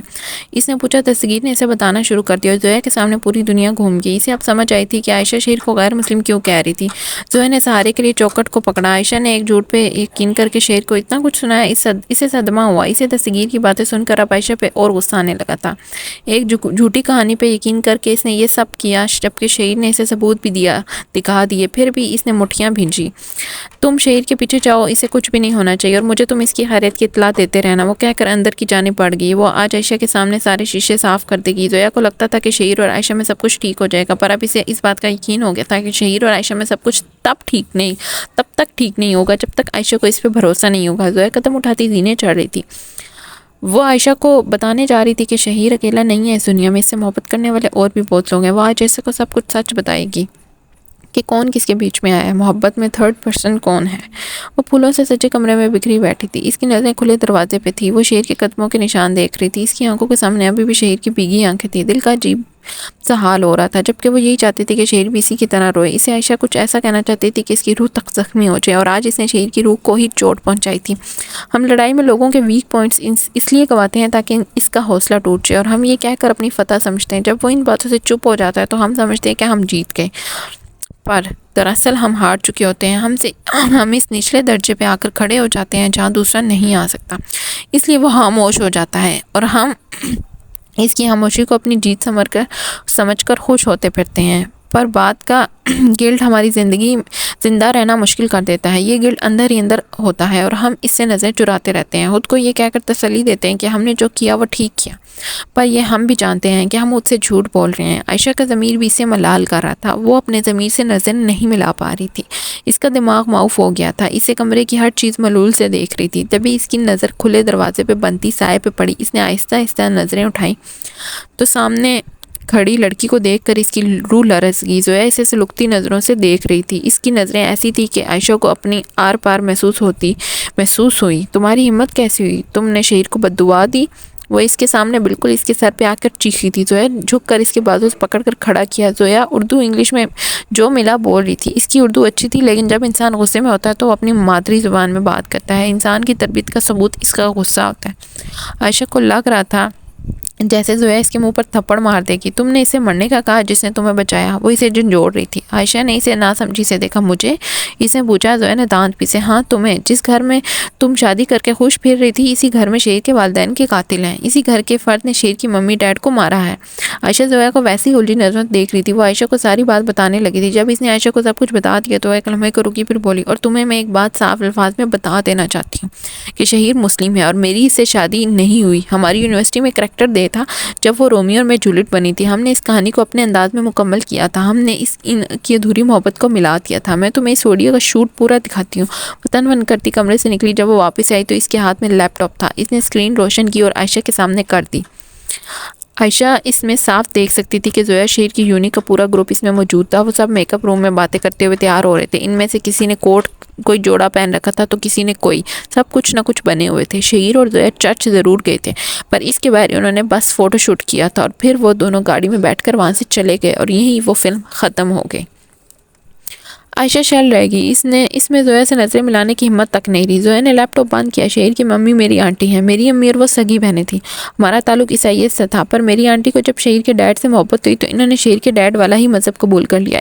اس نے پوچھا۔ دستگیر نے اسے بتانا شروع کر دیا اور زویا کے سامنے پوری دنیا گھوم گئی۔ اسے اب سمجھ آئی تھی کہ عائشہ شہیر کو غیر مسلم کیوں کہہ رہی تھی۔ زویا نے سہارے کے لیے چوکٹ کو پکڑا۔ عائشہ نے ایک جھوٹ پہ یقین کر کے شہیر کو اتنا کچھ سنایا، اسے صدمہ ہوا۔ اسے دستگیر کی باتیں سن کر اب عائشہ پہ اور غصہ آنے لگا تھا۔ ایک جھوٹی کہانی پہ یقین کر کے اس نے یہ سب کیا، جبکہ شہیر نے اسے ثبوت بھی دکھا دیے، پھر بھی اس نے مٹھیاں بھیجی۔ تم شہیر کے پیچھے جاؤ، اسے کچھ بھی نہیں ہونا چاہیے اور مجھے تم اس کی خیریت کی اطلاع دیتے رہنا۔ وہ کہہ کر اندر کی جانب بڑھ گئی۔ وہ آج عائشہ کے سامنے سارے شیشے صاف کر دے گی۔ زویا کو لگتا تھا کہ شہیر اور عائشہ میں سب کچھ ٹھیک ہو جائے گا، پر اب اسے اس بات کا یقین ہو گیا تھا کہ شہیر اور عائشہ میں سب کچھ تب تک ٹھیک نہیں ہوگا جب تک عائشہ کو اس پہ بھروسہ نہیں ہوگا۔ زویا قدم اٹھاتی زینے چڑھ رہی تھی۔ وہ عائشہ کو بتانے جا رہی تھی کہ شہیر اکیلا نہیں ہے اس دنیا میں، اس سے محبت کرنے والے اور بھی بہت لوگ ہیں۔ وہ آج عائشہ کو سب کچھ سچ بتائے گی کہ کون کس کے بیچ میں آیا ہے، محبت میں تھرڈ پرسن کون ہے۔ وہ پھولوں سے سجے کمرے میں بکھری بیٹھی تھی، اس کی نظریں کھلے دروازے پہ تھی۔ وہ شہیر کے قدموں کے نشان دیکھ رہی تھی۔ اس کی آنکھوں کے سامنے ابھی بھی شہیر کی بھیگی آنکھیں تھیں۔ دل کا عجیب سا حال ہو رہا تھا، جبکہ وہ یہی چاہتی تھی کہ شہیر بھی اسی کی طرح روئے۔ اسے عائشہ کچھ ایسا کہنا چاہتی تھی کہ اس کی روح تک زخمی ہو جائے، اور آج اس نے شہیر کی روح کو ہی چوٹ پہنچائی تھی۔ ہم لڑائی میں لوگوں کے ویک پوائنٹس اس لیے گواتے ہیں تاکہ اس کا حوصلہ ٹوٹ جائے، اور ہم یہ کہہ کر اپنی فتح سمجھتے ہیں۔ جب وہ ان باتوں سے چپ ہو جاتا ہے تو ہم سمجھتے ہیں کہ ہم جیت گئے، پر دراصل ہم ہار چکے ہوتے ہیں۔ ہم اس نچلے درجے پہ آ کر کھڑے ہو جاتے ہیں جہاں دوسرا نہیں آ سکتا، اس لیے وہ خاموش ہو جاتا ہے اور ہم اس کی خاموشی کو اپنی جیت سمجھ کر خوش ہوتے پھرتے ہیں۔ پر بات کا گلٹ ہماری زندگی زندہ رہنا مشکل کر دیتا ہے۔ یہ گلٹ اندر ہی اندر ہوتا ہے اور ہم اس سے نظریں چراتے رہتے ہیں، خود کو یہ کہہ کر تسلی دیتے ہیں کہ ہم نے جو کیا وہ ٹھیک کیا، پر یہ ہم بھی جانتے ہیں کہ ہم مجھ سے جھوٹ بول رہے ہیں۔ عائشہ کا ضمیر بھی اسے ملال کر رہا تھا، وہ اپنے ضمیر سے نظر نہیں ملا پا رہی تھی، اس کا دماغ معاف ہو گیا تھا، اسے کمرے کی ہر چیز ملول سے دیکھ رہی تھی۔ تبھی اس کی نظر کھلے دروازے پہ بنتی سائے پہ پڑی، اس نے آہستہ آہستہ نظریں اٹھائیں تو سامنے کھڑی لڑکی کو دیکھ کر اس کی روح لرز گئی۔ زویا اسے سلگتی نظروں سے دیکھ رہی تھی، اس کی نظریں ایسی تھی کہ عائشہ کو اپنی آر پار محسوس ہوئی۔ تمہاری ہمت کیسی ہوئی؟ تم نے شہیر کو بد دعا دی؟ وہ اس کے سامنے بالکل اس کے سر پہ آ کر چیخی تھی۔ زویا جھک کر اس کے بازو سے پکڑ کر کھڑا کیا۔ زویا اردو انگلش میں جو ملا بول رہی تھی، اس کی اردو اچھی تھی، لیکن جب انسان غصے میں ہوتا ہے تو وہ اپنی مادری زبان میں بات کرتا ہے۔ انسان کی تربیت کا ثبوت اس کا غصہ ہوتا ہے۔ عائشہ کو لگ رہا تھا جیسے زویا اس کے منہ پر تھپڑ مار دے گی۔ تم نے اسے مرنے کا کہا جس نے تمہیں بچایا؟ وہ اسے جھنجھوڑ رہی تھی۔ عائشہ نے اسے ناسمجھی سے دیکھا۔ مجھے؟ اس نے پوچھا۔ زویا نے دانت پیسے۔ ہاں تمہیں، جس گھر میں تم شادی کر کے خوش پھر رہی تھی، اسی گھر میں شہیر کے والدین کے قاتل ہیں، اسی گھر کے فرد نے شہیر کی ممی ڈیڈ کو مارا ہے۔ عائشہ زویا کو ویسی الجھی نظروں سے دیکھ رہی تھی۔ وہ عائشہ کو ساری بات بتانے لگی تھی۔ جب اس نے عائشہ کو سب کچھ بتا دیا تو وہ ایک لمحے کو رکی، پھر بولی، اور تمہیں میں ایک بات صاف الفاظ میں بتا دینا چاہتی ہوں کہ شہیر مسلم ہے اور میری اس سے شادی نہیں ہوئی۔ ہماری یونیورسٹی میں کریکٹر ڈے تھا جب وہ رومیو اور میں جولیٹ بنی تھی، ہم نے اس کہانی کو اپنے انداز میں مکمل کیا تھا، ہم نے ان کی ادھوری محبت کو ملا دیا تھا۔ میں تمہیں اس آڈیو کا شوٹ پورا دکھاتی ہوں۔ وہ تن من کرتی کمرے سے نکلی۔ جب وہ واپس آئی تو اس کے ہاتھ میں لیپ ٹاپ تھا۔ اس نے اسکرین روشن کی اور عائشہ کے سامنے کر دی۔ عائشہ اس میں صاف دیکھ سکتی تھی کہ زویا شہیر کی یونٹ کا پورا گروپ اس میں موجود تھا۔ وہ سب میک اپ روم میں باتیں کرتے ہوئے تیار ہو رہے تھے۔ ان میں سے کسی نے کوٹ کوئی جوڑا پہن رکھا تھا تو کسی نے کوئی، سب کچھ نہ کچھ بنے ہوئے تھے۔ شہیر اور زویا چرچ ضرور گئے تھے، پر اس کے باہر انہوں نے بس فوٹو شوٹ کیا تھا اور پھر وہ دونوں گاڑی میں بیٹھ کر وہاں سے چلے گئے اور یہیں وہ فلم ختم ہو گئی۔ عائشہ شیل رہ گئی، اس میں زویا سے نظریں ملانے کی ہمت تک نہیں رہی۔ زویا نے لیپ ٹاپ بند کیا۔ شہیر کی ممی میری آنٹی ہیں، میری امی اور وہ سگی بہنیں تھیں، ہمارا تعلق عیسائیت سے تھا، پر میری آنٹی کو جب شہیر کے ڈیڈ سے محبت ہوئی تو انہوں نے شہیر کے ڈیڈ والا ہی مذہب قبول کر لیا۔